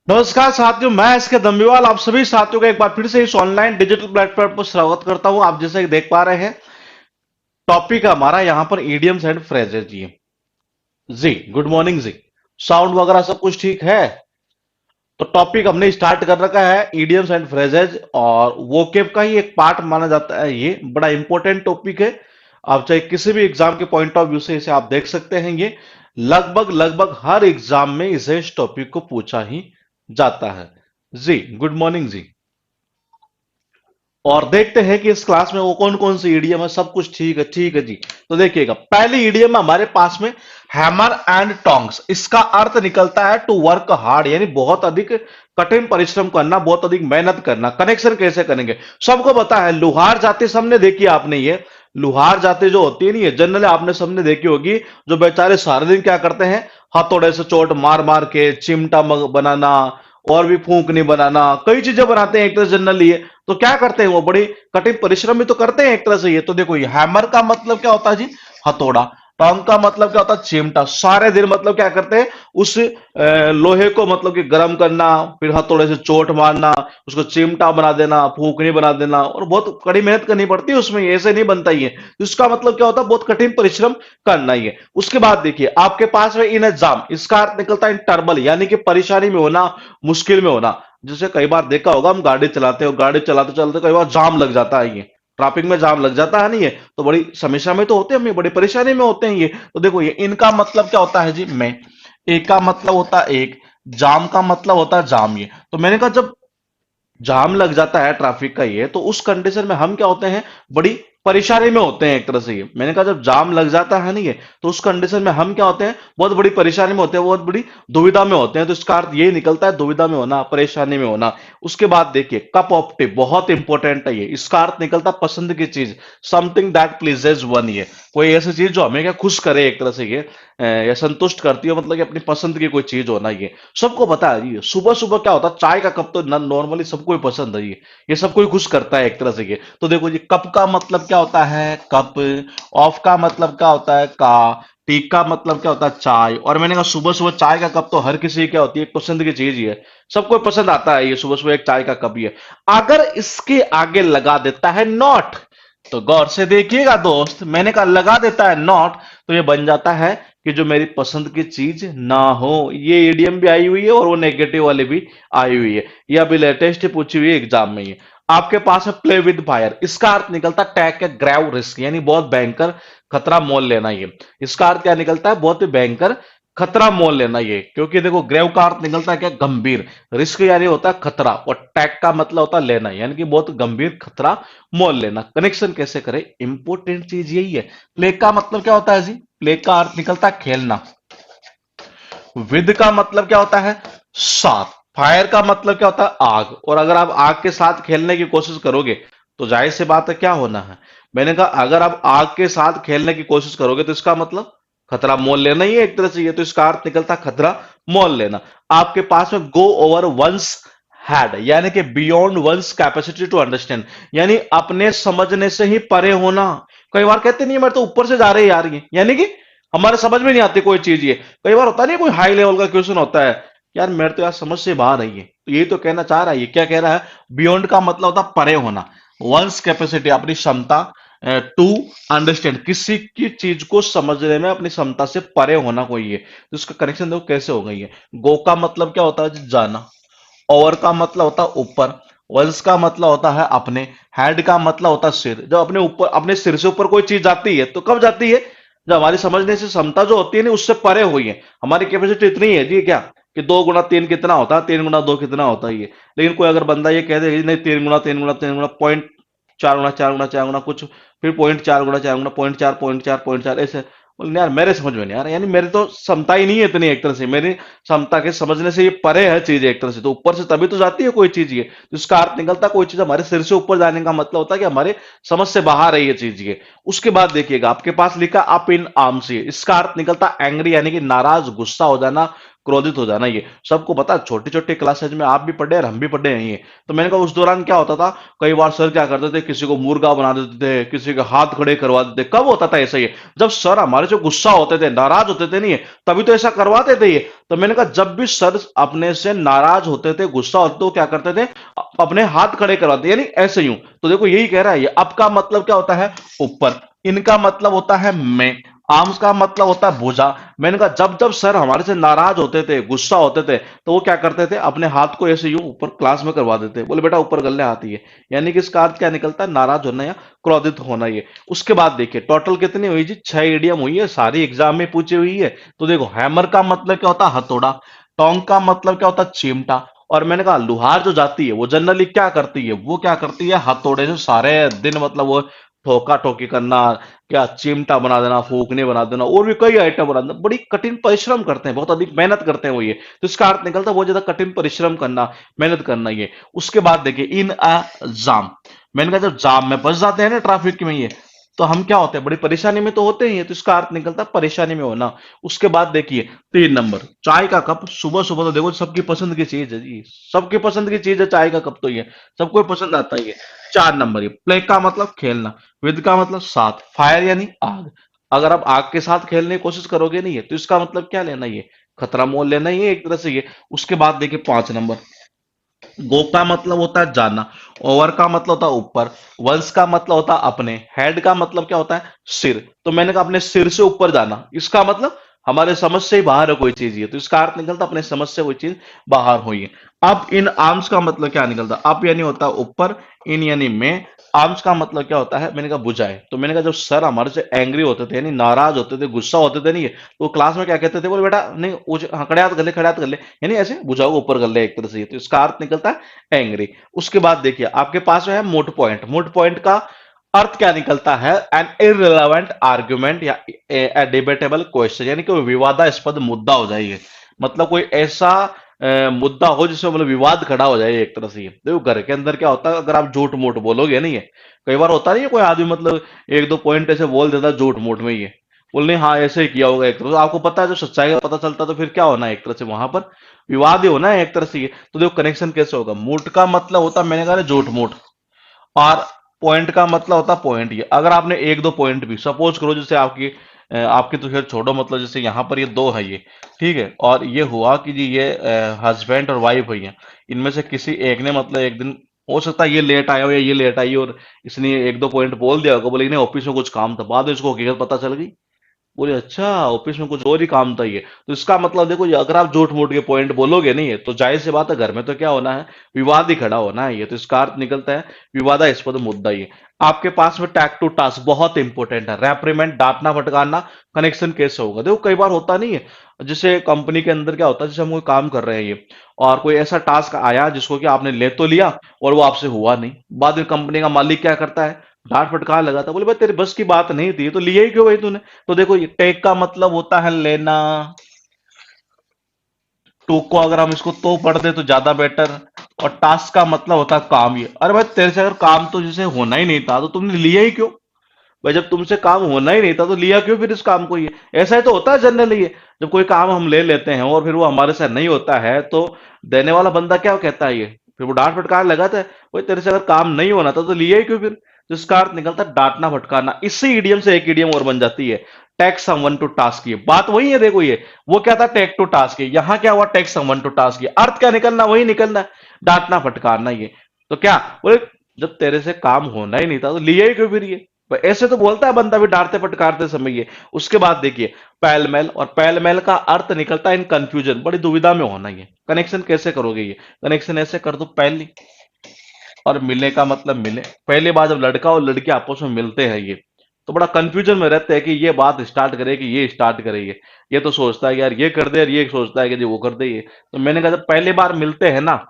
नमस्कार साथियों, मैं इसके दम्बीवाल आप सभी साथियों का एक बार फिर से इस ऑनलाइन डिजिटल प्लेटफॉर्म पर स्वागत करता हूं। आप जैसे कि देख पा रहे हैं, टॉपिक हमारा यहां पर इडियम्स एंड फ्रेजेज जी। गुड मॉर्निंग जी। साउंड वगैरह सब कुछ ठीक है? तो टॉपिक हमने स्टार्ट कर रखा है इडियम्स एंड फ्रेजेज, और वोकेब का ही एक पार्ट माना जाता है। ये बड़ा इंपॉर्टेंट टॉपिक है। आप चाहे किसी भी एग्जाम के पॉइंट ऑफ व्यू से इसे आप देख सकते हैं। ये लगभग लगभग हर एग्जाम में इस टॉपिक को पूछा ही जाता है जी। गुड मॉर्निंग जी। और देखते हैं कि इस क्लास में वो कौन कौन सी ईडीएम है। सब कुछ ठीक है जी। तो देखिएगा, पहली ईडीएम हमारे पास में हैमर एंड टोंग्स। इसका अर्थ निकलता है टू वर्क हार्ड, यानी बहुत अधिक कठिन परिश्रम करना, बहुत अधिक मेहनत करना। कनेक्शन कैसे करेंगे सबको पता है। लुहार जाति सबने देखी आपने, ये लुहार जाति जो होती है नहीं है, जनरली आपने सबने देखी होगी। जो बेचारे सारे दिन क्या करते हैं, हथौड़े से चोट मार मार के चिमटा बनाना और भी फूंकनी बनाना, कई चीजें बनाते हैं एक तरह से जनरली। तो क्या करते हैं वो, बड़ी कठिन परिश्रम भी तो करते हैं एक तरह से। ये तो देखो, ये हैमर का मतलब क्या होता है जी, हथौड़ा। टोंग का मतलब क्या होता है, चिमटा। सारे दिन मतलब क्या करते हैं, उस लोहे को मतलब कि गर्म करना, फिर हथौड़े से चोट मारना, उसको चिमटा बना देना, फूकनी बना देना, और बहुत कड़ी मेहनत करनी पड़ती है उसमें। ऐसे नहीं बनता ही है। तो इसका मतलब क्या होता है, बहुत कठिन परिश्रम करना ही है। उसके बाद देखिए आपके पास में इन एग्जाम, इसका अर्थ निकलता है ट्रबल, यानी कि परेशानी में होना, मुश्किल में होना। जैसे कई बार देखा होगा, हम गाड़ी चलाते हो, गाड़ी चलाते चलाते कई बार जाम लग जाता है। ये ट्रैफिक में जाम लग जाता है नहीं है, तो बड़ी समस्या में तो होते हैं, हम ये बड़ी परेशानी में होते हैं ये। तो देखो, ये इनका मतलब क्या होता है जी, मैं। एक का मतलब होता है एक, जाम का मतलब होता है जाम। ये तो मैंने कहा, जब जाम लग जाता है ट्रैफिक का ये, तो उस कंडीशन में हम क्या होते हैं, बड़ी परेशानी में होते हैं एक तरह से। ये मैंने कहा, जब जाम लग जाता है नहीं है, तो उस कंडीशन में हम क्या होते हैं, बहुत बड़ी परेशानी में होते हैं, बहुत बड़ी दुविधा में होते हैं। तो इसका अर्थ ये निकलता है, दुविधा में होना, परेशानी में होना। उसके बाद देखिए, कप ऑफ टी बहुत इंपॉर्टेंट है ये। इसका अर्थ निकलता है पसंद की चीज, समथिंग दैट प्लीजेज वन। ये कोई ऐसी चीज जो हमें क्या खुश करे एक तरह से, ये या संतुष्ट करती है, मतलब कि अपनी पसंद की कोई चीज होना। ये सबको पता है जी। सुबह सुबह क्या होता है, चाय का कप तो नॉर्मली सबको ही पसंद है। ये सबको ही खुश करता है एक तरह से। ये तो देखो जी, कप का मतलब क्या होता है, कप। ऑफ का मतलब क्या होता है, का। टी का मतलब क्या होता है, चाय। और मैंने कहा, सुबह सुबह चाय का कप तो हर किसी की क्या होती है, एक पसंद की चीज ही है। सबको पसंद आता है ये सुबह सुबह एक चाय का कप ही है। अगर इसके आगे लगा देता है नॉट, तो गौर से देखिएगा दोस्त, मैंने कहा लगा देता है नॉट, तो ये बन जाता है कि जो मेरी पसंद की चीज ना हो। ये ईडीएम भी आई हुई है और वो नेगेटिव वाली भी आई हुई है। ये अभी लेटेस्ट पूछी हुई है एग्जाम में। ये आपके पास है प्ले विद फायर। इसका अर्थ निकलता है टैक है ग्रैव रिस्क, यानी बहुत भयंकर खतरा मोल लेना। ये इसका अर्थ क्या निकलता है, बहुत ही भयंकर खतरा मोल लेना। ये क्योंकि देखो, ग्रेव का अर्थ निकलता है क्या, गंभीर। रिस्क यानी होता है खतरा, और टैक का मतलब होता है लेना, यानी कि बहुत गंभीर खतरा मोल लेना। कनेक्शन कैसे करें, इंपॉर्टेंट चीज यही है। प्ले का मतलब क्या होता है जी, प्ले का अर्थ निकलता है खेलना। विद का मतलब क्या होता है, साथ। फायर का मतलब क्या होता है, आग। और अगर आप आग के साथ खेलने की कोशिश करोगे, तो जाहिर सी बात है क्या होना है। मैंने कहा, अगर आप आग के साथ खेलने की कोशिश करोगे, तो इसका मतलब खतरा मोल लेना ही है एक तरह से। ये तो इसका अर्थ निकलता है खतरा मोल लेना। आपके पास में गो ओवर वंस हैड, यानी कि beyond one's capacity to understand, यानी अपने समझने से ही परे होना। कई बार कहते नहीं, मेरे तो ऊपर से जा रहे हैं यार ये, यानी कि हमारे समझ में नहीं आती कोई चीज। ये कई बार होता नहीं, कोई हाई लेवल का क्वेश्चन होता है, यार मेरे तो यार समझ से बाहर है ये। तो यही तो कहना चाह रहा है। ये क्या कह रहा है, बियॉन्ड का मतलब होता है परे होना। वंस कैपेसिटी अपनी क्षमता, टू अंडरस्टैंड किसी की चीज को समझने में अपनी क्षमता से परे होना कोई है। तो इसका कनेक्शन देखो कैसे हो गई है। गो का मतलब क्या होता है, जाना। ओवर का मतलब होता है ऊपर। वंस का मतलब होता है अपने। हेड का मतलब होता है सिर। जब अपने ऊपर, अपने सिर से ऊपर कोई चीज जाती है, तो कब जाती है, जब हमारी समझने से क्षमता जो होती है ना, उससे परे हुई है। हमारी कैपेसिटी इतनी है जी, क्या कि 2 गुना 3 कितना होता है, 3 गुना 2 कितना होता है ये। लेकिन कोई अगर बंदा ये कह दे कि नहीं, 3 गुना 3 गुना 3 गुना, पॉइंट 4 गुना 4 गुना 4 गुना कुछ, फिर पॉइंट 4 गुना 4 गुना, पॉइंट 4 ऐसे, बोले यार मेरे समझ में नहीं आ रहा, यानी मेरी तो क्षमता ही नहीं है इतनी एक तरह से। मेरी क्षमता के समझने से ये परे है चीज एक तरह से। तो ऊपर से तभी तो जाती है कोई चीज ये। तो इसका अर्थ निकलता है, कोई चीज हमारे सिर से ऊपर जाने का मतलब होता है कि हमारे समझ से बाहर है ये चीज ये। उसके बाद देखिएगा, आपके पास लिखा अप इन आर्म्स। ये इसका अर्थ निकलता है एंग्री, यानी कि नाराज, गुस्सा हो जाना, क्रोधित हो जाना। ये सबको पता है, छोटी छोटी क्लासेज में आप भी पढ़े और हम भी पढ़े हैं ये। तो मैंने कहा उस दौरान क्या होता था, कई बार सर क्या करते थे, किसी को मुर्गा बना देते थे, किसी के हाथ खड़े करवा देते थे। कब होता था ऐसा? ये जब सर हमारे से गुस्सा होते थे, नाराज होते थे, नहीं है तभी तो ऐसा करवाते थे ये। तो मैंने कहा जब भी सर अपने से नाराज होते थे, गुस्सा होते तो क्या करते थे, अपने हाथ खड़े करवाते, यानी ऐसे यूं। तो देखो यही कह रहा है ये। अब का मतलब क्या होता है, ऊपर। इनका मतलब होता है मैं। आर्म्स का मतलब होता है भुजा। मैंने कहा जब जब सर हमारे से नाराज होते थे, गुस्सा होते थे, तो वो क्या करते थे, अपने हाथ को ऐसे यूं ऊपर क्लास में करवा देते, बोले बेटा ऊपर कर ले हाथ। ये यानी कि इसका अर्थ क्या निकलता है, नाराज होना या क्रोधित होना। ये उसके बाद देखिए टोटल कितनी हुई जी, 6 इडियम हुई है, सारी एग्जाम में पूछी हुई है। तो देखो हैमर का मतलब क्या होता है, हथौड़ा। टोंग का मतलब क्या होता है, चिमटा। और मैंने कहा लुहार जो जाती है वो जनरली क्या करती है, वो क्या करती है, हथौड़े से सारे दिन मतलब वो ठोका ठोकी करना, क्या चिमटा बना देना, फूकने बना देना, और भी कई आइटम बना देना। बड़ी कठिन परिश्रम करते हैं, बहुत अधिक मेहनत करते हैं वो ये। तो इसका अर्थ निकलता है बहुत ज्यादा कठिन परिश्रम करना, मेहनत करना ये। उसके बाद देखिए इन अ जाम। मैंने कहा जब जाम में फंस जाते हैं ना ट्रैफिक में ये, तो हम क्या होते हैं, बड़ी परेशानी में तो होते ही हैं। तो इसका अर्थ निकलता है परेशानी में होना। उसके बाद देखिए 3 नंबर, चाय का कप। सुबह सुबह तो देखो सबकी पसंद की चीज है जी, सबकी पसंद की चीज है चाय का कप। तो ये सबको पसंद आता ही है। 4 नंबर, ये प्ले का मतलब खेलना, विद का मतलब साथ, फायर यानी आग। अगर आप आग के साथ खेलने की कोशिश करोगे नहीं है, तो इसका मतलब क्या लेना, ये खतरा मोल लेना ही है एक तरह से ये। उसके बाद देखिए 5 नंबर, गो का मतलब होता है जाना, ओवर का मतलब होता है ऊपर, वंस का मतलब होता है अपने, हेड का मतलब क्या होता है, सिर। तो मैंने कहा अपने सिर से ऊपर जाना, इसका मतलब हमारे समझ से ही बाहर है कोई चीज। ये तो इसका अर्थ निकलता अपने समझ से कोई चीज बाहर हुई है। अब इन आर्म्स का मतलब क्या निकलता, अप यानी होता है ऊपर, इन यानी में, आर्म्स का मतलब क्या होता है, मैंने कहा बुझाए। तो मैंने कहा जब सर हमारे से एंग्री होते थे, यानी नाराज होते थे, गुस्सा होते थे, नहीं है तो क्लास में क्या कहते थे, बोले बेटा नहीं हाँ, खड़े हाथ कर ले, खड़े हाथ कर ले, यानी ऐसे भुजाओ को ऊपर कर ले एक तरह से। तो इसका अर्थ निकलता है एंग्री। उसके बाद देखिए आपके पास जो है मोट पॉइंट। मोट पॉइंट का अर्थ क्या निकलता है, एन इररिलेवेंट आर्ग्यूमेंट या डिबेटेबल क्वेश्चन, यानी कि विवादास्पद मुद्दा हो जाएगा। मतलब कोई ऐसा मुद्दा हो जिसमें मतलब विवाद खड़ा हो जाए एक तरह से। ये देखो घर के अंदर क्या होता है, अगर आप झूठ मूठ बोलोगे नहीं है, कई बार होता नहीं है कोई आदमी मतलब एक दो पॉइंट ऐसे बोल देता है झूठ मूठ में, ये बोल नहीं हाँ ऐसे ही किया होगा एक तरह से, आपको पता है जब सच्चाई का पता चलता है तो फिर क्या होना है, एक तरह से वहां पर विवाद ही होना है एक तरह से ये। तो देखो कनेक्शन कैसे होगा, मूठ का मतलब होता है मैंने कहा झूठ मूठ, और पॉइंट का मतलब होता है पॉइंट। ये अगर आपने एक दो पॉइंट भी सपोज करो, जैसे आपकी तो खैर छोड़ो, मतलब जैसे यहाँ पर ये दो है ये, ठीक है, और ये हुआ कि जी ये हस्बैंड और वाइफ है, इनमें से किसी एक ने मतलब एक दिन हो सकता है ये लेट आया हो या ये लेट आई हो, और इसने एक दो पॉइंट बोल दिया होगा, बोले नहीं ऑफिस में कुछ काम था, बाद में इसको हकीकत पता चल गई, बोले अच्छा ऑफिस में कुछ और ही काम था ये। तो इसका मतलब देखो ये अगर आप झूठ मूठ के पॉइंट बोलोगे नहीं है, तो जाहिर सी बात है घर में तो क्या होना है, विवाद ही खड़ा होना है ये। तो इसका अर्थ निकलता है विवादास्पद मुद्दा ये। आपके पास में टैग टू टास्क बहुत इंपॉर्टेंट है, रेप्रीमेंट डांटना फटकारना, कनेक्शन कैसे होगा। देखो कई बार होता नहीं है, जैसे कंपनी के अंदर क्या होता है, जैसे हम कोई काम कर रहे हैं ये, और कोई ऐसा टास्क आया जिसको कि आपने ले तो लिया और वो आपसे हुआ नहीं, बाद में कंपनी का मालिक क्या करता है, डांट फटकार लगाता है, बोले भाई तेरे बस की बात नहीं थी, तो लिया ही क्यों भाई तूने। तो देखो ये टेक का मतलब होता है लेना, टू को अगर हम इसको तो पढ़ दे तो ज्यादा बेटर, और टास्क का मतलब होता है काम। ये अरे भाई तेरे से अगर काम तो जैसे होना ही नहीं था तो तुमने लिया ही क्यों, भाई जब तुमसे काम होना ही नहीं था तो लिया क्यों फिर इस काम को। ये ऐसा ही तो होता है जनरली, ये जब कोई काम हम ले लेते हैं और फिर वो हमारे से नहीं होता है, तो देने वाला बंदा क्या कहता है, ये फिर वो डांट फटकार लगाता है, भाई तेरे से अगर काम नहीं होना था तो लिया ही क्यों फिर। तो इसका अर्थ निकलता है डांटना फटकारना। इसी इडियम से एक इडियम और बन जाती है, टेक समवन टू टास्क। ये बात वही है, देखो ये वो क्या था, टेक टू टास्क, यहाँ क्या हुआ, टेक समवन टू टास्क। अर्थ क्या निकलना, वही निकलना है, डांटना फटकारना। ये तो क्या बोले, जब तेरे से काम होना ही नहीं था तो लिया ही क्यों फिर ये, भाई ऐसे तो बोलता है बंदा भी डांटते फटकारते समय ये। उसके बाद देखिए पैलमेल, और पैलमेल का अर्थ निकलता है इन कंफ्यूजन, बड़ी दुविधा में होना। ये कनेक्शन कैसे करोगे, ये कनेक्शन ऐसे कर दो, पहली और मिलने का मतलब मिले। पहली बार जब लड़का और लड़की आपस में मिलते हैं ये, तो बड़ा कंफ्यूजन में रहते हैं कि ये बात स्टार्ट करे कि ये स्टार्ट करे। ये तो सोचता है कि यार ये कर दे, और ये सोचता है कि जी वो कर दे ये। तो मैंने कहा जब पहली बार मिलते हैं ना,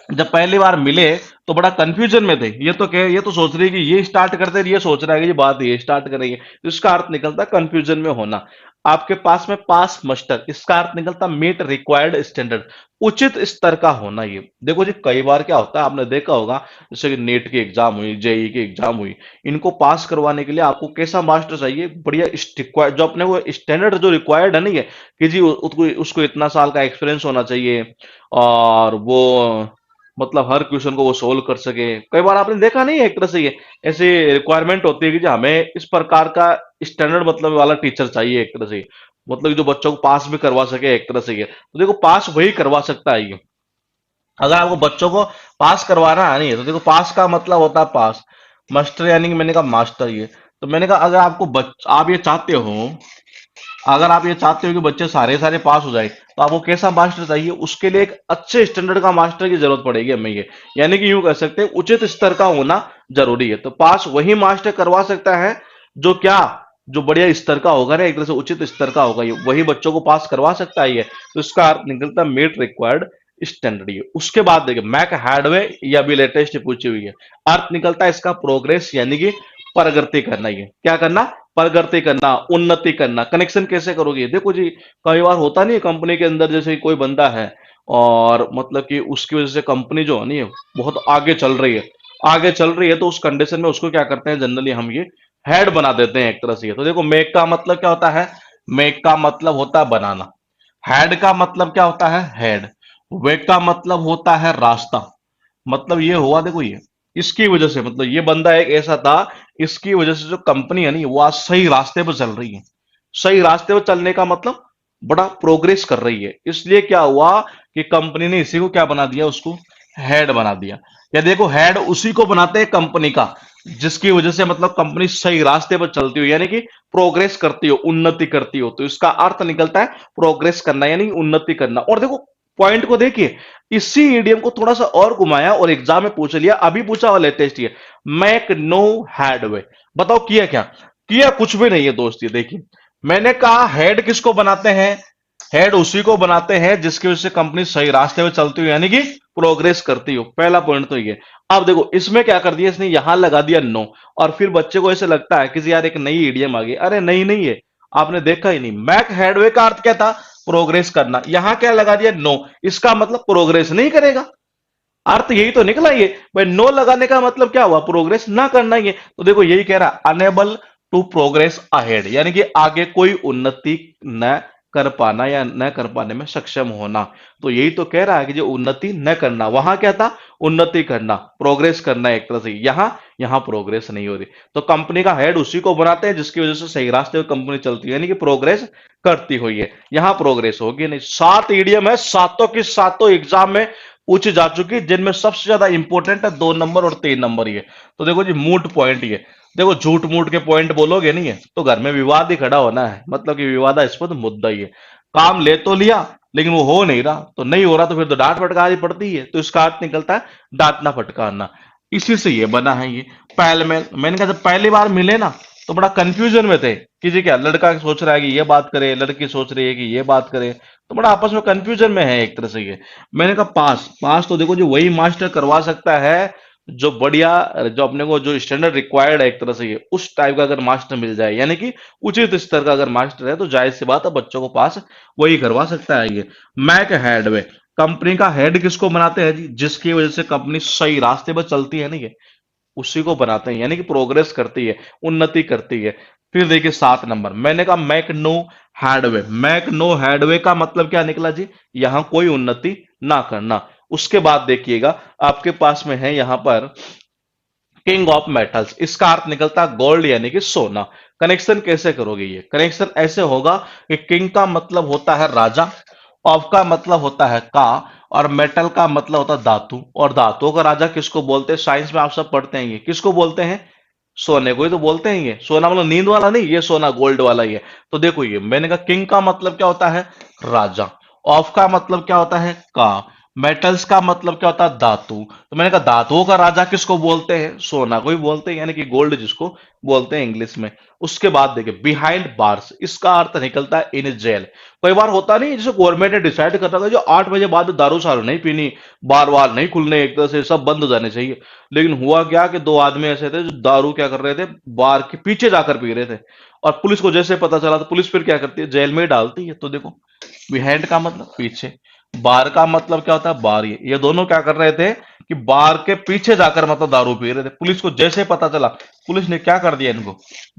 जब पहली बार मिले तो बड़ा कंफ्यूजन में थे, ये तो सोच रही है कि ये स्टार्ट करते, ये सोच रहा है कि ये बात ये स्टार्ट करेंगे। तो इसका अर्थ निकलता है कंफ्यूजन में होना। आपके पास में पास मस्टर, इसका अर्थ निकलता मीट रिक्वायर्ड स्टैंडर्ड, उचित स्तर का होना। ये देखो जी, कई बार क्या होता है, आपने देखा होगा, जैसे कि नेट की एग्जाम हुई, जेई की एग्जाम हुई, इनको पास करवाने के लिए आपको कैसा मास्टर चाहिए, बढ़िया जो अपने वो स्टैंडर्ड जो रिक्वायर्ड है, नहीं है कि जी उसको उसको इतना साल का एक्सपीरियंस होना चाहिए, और वो मतलब हर क्वेश्चन को वो सोल्व कर सके। कई बार आपने देखा नहीं है, एक तरह से ये ऐसी रिक्वायरमेंट होती है कि जी हमें इस प्रकार का स्टैंडर्ड मतलब वाला टीचर चाहिए, एक तरह से मतलब कि जो बच्चों को पास भी करवा सके, एक तरह से ये तो देखो पास वही करवा सकता है ये। अगर आपको बच्चों को पास करवाना है नहीं है, तो देखो पास का मतलब होता है पास, मास्टर यानी कि मैंने कहा मास्टर ये। तो मैंने कहा अगर आपको आप ये चाहते हो, अगर आप ये चाहते हो कि बच्चे सारे सारे पास हो जाए, तो आपको कैसा मास्टर चाहिए, उसके लिए एक अच्छे स्टैंडर्ड का मास्टर की जरूरत पड़ेगी हमें ये। यानी कि यूं कह सकते हैं उचित स्तर का होना जरूरी है। तो पास वही मास्टर करवा सकता है जो क्या, जो बढ़िया स्तर का होगा ना, एक तरह से उचित स्तर का होगा, ये वही बच्चों को पास करवा सकता है ये। तो इसका अर्थ निकलता है मेट रिक्वायर्ड स्टैंडर्ड। ये उसके बाद देखिए मैक हार्डवे, या भी लेटेस्ट पूछी हुई है, अर्थ निकलता है इसका प्रोग्रेस, यानी कि प्रगति करना। ये क्या करना, प्रगति करना, उन्नति करना। कनेक्शन कैसे करोगे, देखो जी कई बार होता नहीं है कंपनी के अंदर, जैसे कोई बंदा है और मतलब कि उसकी वजह से कंपनी जो है नहीं है बहुत आगे चल रही है, आगे चल रही है, तो उस कंडीशन में उसको क्या करते हैं, जनरली हम ये हेड बना देते हैं एक तरह से। तो देखो मेक का मतलब क्या होता है, मेक का मतलब होता है बनाना, हेड का मतलब क्या होता है, हेड, वे का मतलब होता है रास्ता। मतलब ये हुआ देखो, ये इसकी वजह से, मतलब ये बंदा एक ऐसा था, इसकी वजह से जो कंपनी है नहीं वो आज सही रास्ते पर चल रही है। सही रास्ते पर चलने का मतलब बड़ा प्रोग्रेस कर रही है। इसलिए क्या हुआ कि कंपनी ने इसी को क्या बना दिया, उसको हेड बना दिया। या देखो हेड उसी को बनाते हैं कंपनी का, जिसकी वजह से मतलब कंपनी सही रास्ते पर चलती हो, यानी कि प्रोग्रेस करती हो, उन्नति करती हो। तो इसका अर्थ निकलता है प्रोग्रेस करना, यानी उन्नति करना। और देखो पॉइंट को देखिए, इसी ईडीएम को थोड़ा सा और घुमाया और एग्जाम में पूछ लिया, अभी पूछा हुआ लेटेस्ट ये, मैक नो हेडवे। बताओ किया क्या, किया कुछ भी नहीं है दोस्त। ये देखिए मैंने कहा हेड किसको बनाते हैं, हेड उसी को बनाते हैं जिसकी वजह से कंपनी सही रास्ते में चलती हो, यानी कि प्रोग्रेस करती हो। पहला पॉइंट तो ये। अब देखो इसमें क्या कर दिया इसने, यहां लगा दिया नो, और फिर बच्चे को ऐसे लगता है कि यार एक नई ईडीएम आ गई। अरे नई नहीं है, आपने देखा ही नहीं। मैक हेडवे का अर्थ क्या था, प्रोग्रेस करना। यहां क्या लगा दिया, नो, इसका मतलब प्रोग्रेस नहीं करेगा। अर्थ यही तो निकला ये भाई, नो लगाने का मतलब क्या हुआ, प्रोग्रेस ना करना ही है। तो देखो यही कह रहा, अनेबल टू प्रोग्रेस अहेड, यानी कि आगे कोई उन्नति न कर पाना या न कर पाने में सक्षम होना। तो यही तो कह रहा है कि जो उन्नति न करना, वहां क्या था, उन्नति करना, प्रोग्रेस करना एक तरह से। यहां यहां प्रोग्रेस नहीं हो रही। तो कंपनी का हेड उसी को बनाते हैं जिसकी वजह से सही रास्ते पर कंपनी चलती है, यानी कि प्रोग्रेस करती हुई है। यहां प्रोग्रेस होगी नहीं। 7 ईडीएम है, सातों की सातों एग्जाम में पूछी जा चुकी, जिनमें सबसे ज्यादा इंपॉर्टेंट है 2 नंबर और 3 नंबर। ये तो देखो जी मूट पॉइंट, ये देखो झूठ मूठ के पॉइंट बोलोगे नहीं है तो घर में विवाद ही खड़ा होना है, मतलब कि विवादास्पद मुद्दा ही है। काम ले तो लिया लेकिन वो हो नहीं रहा, तो नहीं हो रहा तो फिर तो डांट फटकारनी पड़ती है। तो इसका अर्थ निकलता है डांटना फटकारना। इसी से ये बना है ये। पहले मैंने कहा जब पहली बार मिले ना तो बड़ा कंफ्यूजन में थे कि जी क्या लड़का सोच रहा है कि ये बात करे, लड़की सोच रही है कि ये बात करे, तो बड़ा आपस में कंफ्यूजन में है एक तरह से ये। मैंने कहा पास, पास तो देखो जो वही मास्टर करवा सकता है जो बढ़िया, जो अपने को जो स्टैंडर्ड रिक्वायर्ड है एक तरह से, ये उस टाइप का अगर मास्टर मिल जाए, यानी कि उचित स्तर का अगर मास्टर है, तो जाहिर सी बात है बच्चों को पास वही करवा सकता है ये। मैक हेडवे, कंपनी का हेड किसको बनाते हैं जी, जिसकी वजह से कंपनी सही रास्ते पर चलती है ना, ये उसी को बनाते हैं, यानी कि प्रोग्रेस करती है, उन्नति करती है। फिर देखिए 7 नंबर, मैंने कहा make no headway. Make no headway का मतलब क्या निकला जी, यहां कोई उन्नति ना करना। उसके बाद देखिएगा आपके पास में है यहां पर किंग ऑफ मेटल्स, इसका अर्थ निकलता है गोल्ड, यानी कि सोना। कनेक्शन कैसे करोगे, ये कनेक्शन ऐसे होगा कि किंग का मतलब होता है राजा, ऑफ का मतलब होता है का, और मेटल का मतलब होता है धातु। और धातुओं का राजा किसको बोलते हैं, साइंस में आप सब पढ़ते हैं, ये किसको बोलते हैं, सोने को ही तो बोलते हैं। ये सोना मतलब नींद वाला नहीं, ये सोना गोल्ड वाला ही है। तो देखो ये मैंने कहा किंग का मतलब क्या होता है, राजा, ऑफ का मतलब क्या होता है, का, मेटल्स का मतलब क्या होता है? धातु। तो मैंने कहा धातुओं का राजा किसको बोलते हैं? सोना को ही बोलते हैं, यानी कि गोल्ड जिसको बोलते हैं इंग्लिश में। उसके बाद देखिए बिहाइंड बार्स, इसका अर्थ निकलता है इन जेल। कई बार होता नहीं, जैसे गवर्नमेंट ने डिसाइड कर रखा है जो 8 बजे बाद दारू शारू नहीं पीनी, बार बार नहीं खुलने, एक तरह से सब बंद हो जाने चाहिए। लेकिन हुआ क्या कि दो आदमी ऐसे थे जो दारू क्या कर रहे थे, बार के पीछे जाकर पी रहे थे। और पुलिस को जैसे पता चला तो पुलिस फिर क्या करती है, जेल में ही डालती है। तो देखो बिहाइंड का मतलब पीछे, बार का मतलब क्या होता है? बार। ये दोनों क्या कर रहे थे कि बार के पीछे जाकर मतलब दारू पी रहे थे। पुलिस को जैसे पता चला, पुलिस ने क्या कर दिया, इनको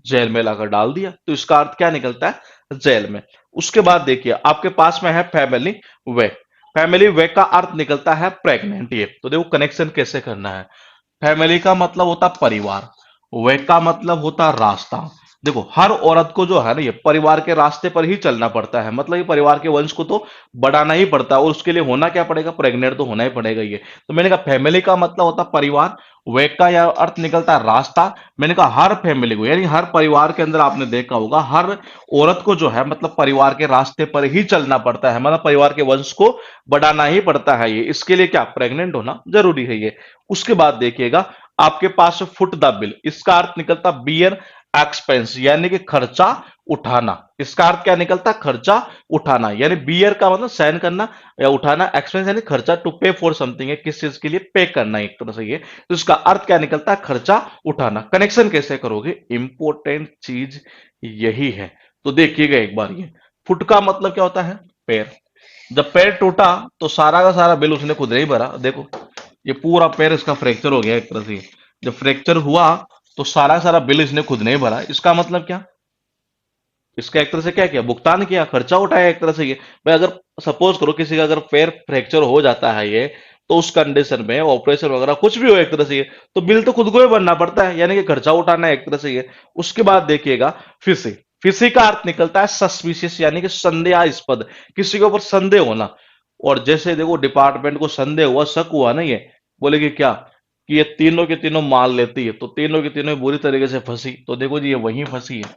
जेल में लाकर डाल दिया। तो इसका अर्थ क्या निकलता है? जेल में। उसके बाद देखिए आपके पास में है फैमिली वे। फैमिली वे का अर्थ निकलता है प्रेग्नेंट। ये तो देखो कनेक्शन कैसे करना है। फैमिली का मतलब होता परिवार, वे का मतलब होता रास्ता। देखो हर औरत को जो है ना, ये परिवार के रास्ते पर ही चलना पड़ता है, मतलब ये परिवार के वंश को तो बढ़ाना ही पड़ता है, और उसके लिए होना क्या पड़ेगा? प्रेग्नेंट तो होना ही पड़ेगा ये। तो मैंने कहा फैमिली का मतलब होता परिवार, वे का या अर्थ निकलता है रास्ता। मैंने कहा हर फैमिली को, यानी हर परिवार के अंदर आपने देखा होगा हर औरत को जो है मतलब परिवार के रास्ते पर ही चलना पड़ता है, मतलब परिवार के वंश को बढ़ाना ही पड़ता है ये। इसके लिए क्या? प्रेग्नेंट होना जरूरी है ये। उसके बाद देखिएगा आपके पास फुट द बिल, इसका अर्थ निकलता बियर एक्सपेंस, यानी कि खर्चा उठाना। इसका अर्थ क्या निकलता? खर्चा उठाना, यानी बियर का मतलब सहन करना या उठाना, एक्सपेंस यानी खर्चा, टू पे फॉर समथिंग है, किस चीज के लिए पे करना एक तरह से ये। तो इसका अर्थ क्या निकलता है? खर्चा उठाना। कनेक्शन कैसे करोगे? इंपॉर्टेंट चीज यही है। तो देखिएगा एक बार, ये फुट का मतलब क्या होता है? पैर। जब पैर टूटा तो सारा का सारा बिल उसने खुद नहीं भरा। देखो ये पूरा पैर इसका फ्रैक्चर हो गया एक तरह से। जब फ्रैक्चर हुआ तो सारा सारा बिल इसने खुद नहीं भरा। इसका मतलब क्या? इसका एक तरह से क्या किया? भुगतान किया, खर्चा उठाया एक तरह से ये। भाई अगर सपोज करो किसी का अगर पैर फ्रैक्चर हो जाता है ये, तो उस कंडीशन में ऑपरेशन वगैरह कुछ भी हो एक तरह से ये, तो बिल तो खुद को ही भरना पड़ता है, यानी कि खर्चा उठाना है एक तरह से ये। उसके बाद देखिएगा फिशी। फिशी का अर्थ निकलता है सस्पिशियस, यानी कि संदेहास्पद, किसी के ऊपर संदेह होना। और जैसे देखो डिपार्टमेंट को संदेह हुआ, शक हुआ ना, ये बोले कि क्या, कि ये तीनों के तीनों माल लेती है, तो तीनों की तीनों बुरी तरीके से फंसी। तो देखो जी ये वही फंसी है,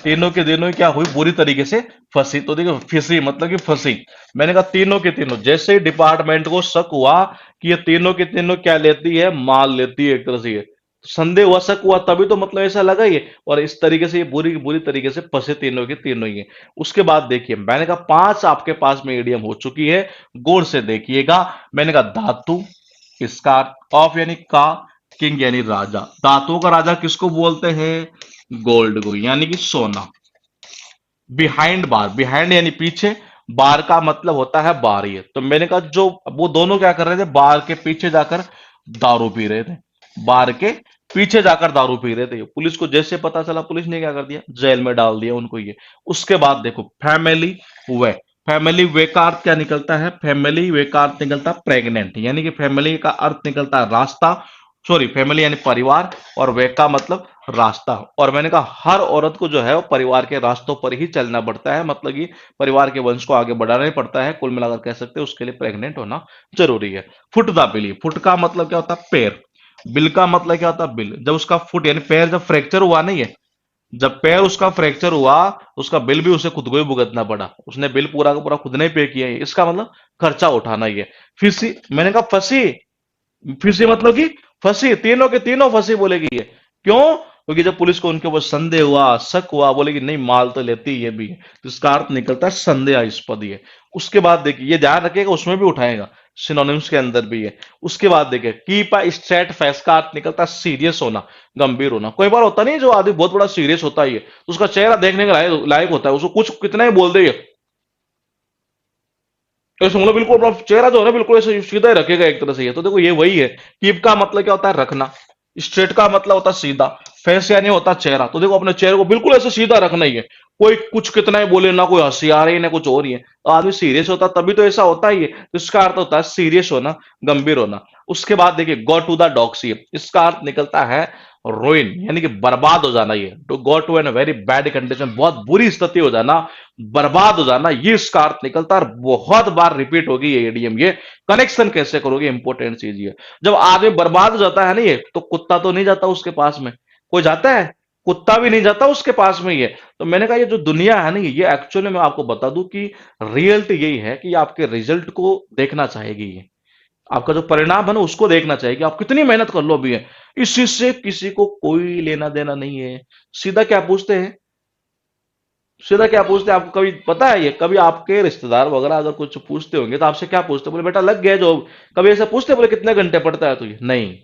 तीनों के तीनों क्या हुई? बुरी तरीके से फंसी। तो देखो फिसी मतलब कि फंसी। मैंने कहा तीनों के तीनों, जैसे डिपार्टमेंट को शक हुआ कि ये तीनों के तीनों क्या लेती है? माल लेती है एक तरह से ये, तो संदेह हुआ, शक हुआ, तभी तो मतलब ऐसा लगा ये। और इस तरीके से ये बुरी बुरी तरीके से फंसे तीनों के तीनों ही। उसके बाद देखिए मैंने कहा 5 आपके पास में ईडीएम हो चुकी है, गौर से देखिएगा। मैंने कहा धातु, इसका ऑफ यानी का, किंग यानी राजा। धातुओं का राजा किसको बोलते हैं? गोल्ड को, यानी कि सोना। बिहाइंड बार, बिहाइंड यानी पीछे, बार का मतलब होता है बार। ये तो मैंने कहा जो वो दोनों क्या कर रहे थे, बार के पीछे जाकर दारू पी रहे थे, बार के पीछे जाकर दारू पी रहे थे। पुलिस को जैसे पता चला, पुलिस ने क्या कर दिया? जेल में डाल दिया उनको ये। उसके बाद देखो फैमिली वे। फैमिली वे का अर्थ क्या निकलता है? फैमिली वे का अर्थ निकलता है प्रेग्नेंट, यानी कि फैमिली का अर्थ निकलता है रास्ता, सॉरी फैमिली यानी परिवार, और वे का मतलब रास्ता। और मैंने कहा हर औरत को जो है वो परिवार के रास्तों पर ही चलना पड़ता है, मतलब कि परिवार के वंश को आगे बढ़ाना ही पड़ता है। कुल मिलाकर कह सकते हैं उसके लिए प्रेग्नेंट होना जरूरी है। फुट द बिल, फुट का मतलब क्या होता है? पैर। बिल का मतलब क्या होता है? बिल। जब उसका फुट यानी पैर जब फ्रैक्चर हुआ नहीं है, जब पैर उसका फ्रैक्चर हुआ, उसका बिल भी उसे खुद को ही भुगतना पड़ा। उसने बिल पूरा का पूरा खुद ने पे किया है। इसका मतलब खर्चा उठाना ही है। फिर मैंने कहा फंसी, फिर से मतलब कि फंसी, तीनों के तीनों फंसी बोलेगी ये। क्यों? क्योंकि जब पुलिस को उनके ऊपर संदेह हुआ, शक हुआ, बोलेगी नहीं माल तो लेती है ये भी है। तो इसका अर्थ निकलता है संदेहास्पद ये। उसके बाद देखिए ये ध्यान रखिएगा, उसमें भी उठाएगा, सिनोनिम्स के अंदर भी है। उसके बाद देखिए कीप अ स्ट्रेट फेस का अर्थ निकलता है सीरियस होना, गंभीर होना। कोई बार होता नहीं जो आदमी बहुत बड़ा सीरियस होता है, तो उसका चेहरा देखने के लायक होता है, उसको कुछ कितना ही बोल दे, ऐसे मतलब बिल्कुल अपना चेहरा जो है ना बिल्कुल ऐसे सीधा ही रखेगा एक तरह से ये। तो देखो ये वही है। कीप का मतलब क्या होता है? रखना। स्ट्रेट का मतलब होता है सीधा। फेस यानी होता है चेहरा। तो देखो अपने चेहरे को बिल्कुल ऐसे सीधा रखना ही है। कोई कुछ कितना ही बोले, ना कोई हंसी आ रही है ना कुछ और ही है, तो आदमी सीरियस होता है तभी तो ऐसा होता ही है। तो इसका अर्थ होता है सीरियस होना, गंभीर होना। उसके बाद देखिए गो टू द डॉक्स, इसका अर्थ निकलता है रोइन, यानी कि बर्बाद हो जाना। ये to go to an very bad condition, बहुत बुरी स्थिति हो जाना, बर्बाद हो जाना, ये इसका अर्थ निकलता है। बहुत बार रिपीट होगी ये एडीएम। ये कनेक्शन कैसे करोगे? इंपॉर्टेंट चीज ये। जब आदमी बर्बाद हो जाता है ना ये, तो कुत्ता तो नहीं जाता उसके पास में, कोई जाता है? कुत्ता भी नहीं जाता उसके पास में ही है। तो मैंने कहा ये जो दुनिया है ना, ये एक्चुअली मैं आपको बता दूं कि रियलिटी यही है कि आपके रिजल्ट को देखना चाहेगी ये, आपका जो परिणाम है ना उसको देखना चाहिए कि आप कितनी मेहनत कर लो अभी है। इस चीज से किसी को कोई लेना देना नहीं है। सीधा क्या पूछते हैं, सीधा क्या पूछते हैं, आपको कभी पता है ये, कभी आपके रिश्तेदार वगैरह अगर कुछ पूछते होंगे तो आपसे क्या पूछते हैं, बोले बेटा लग गया जॉब। कभी ऐसा पूछते हैं, बोले कितने घंटे पढ़ता है तुझे, नहीं।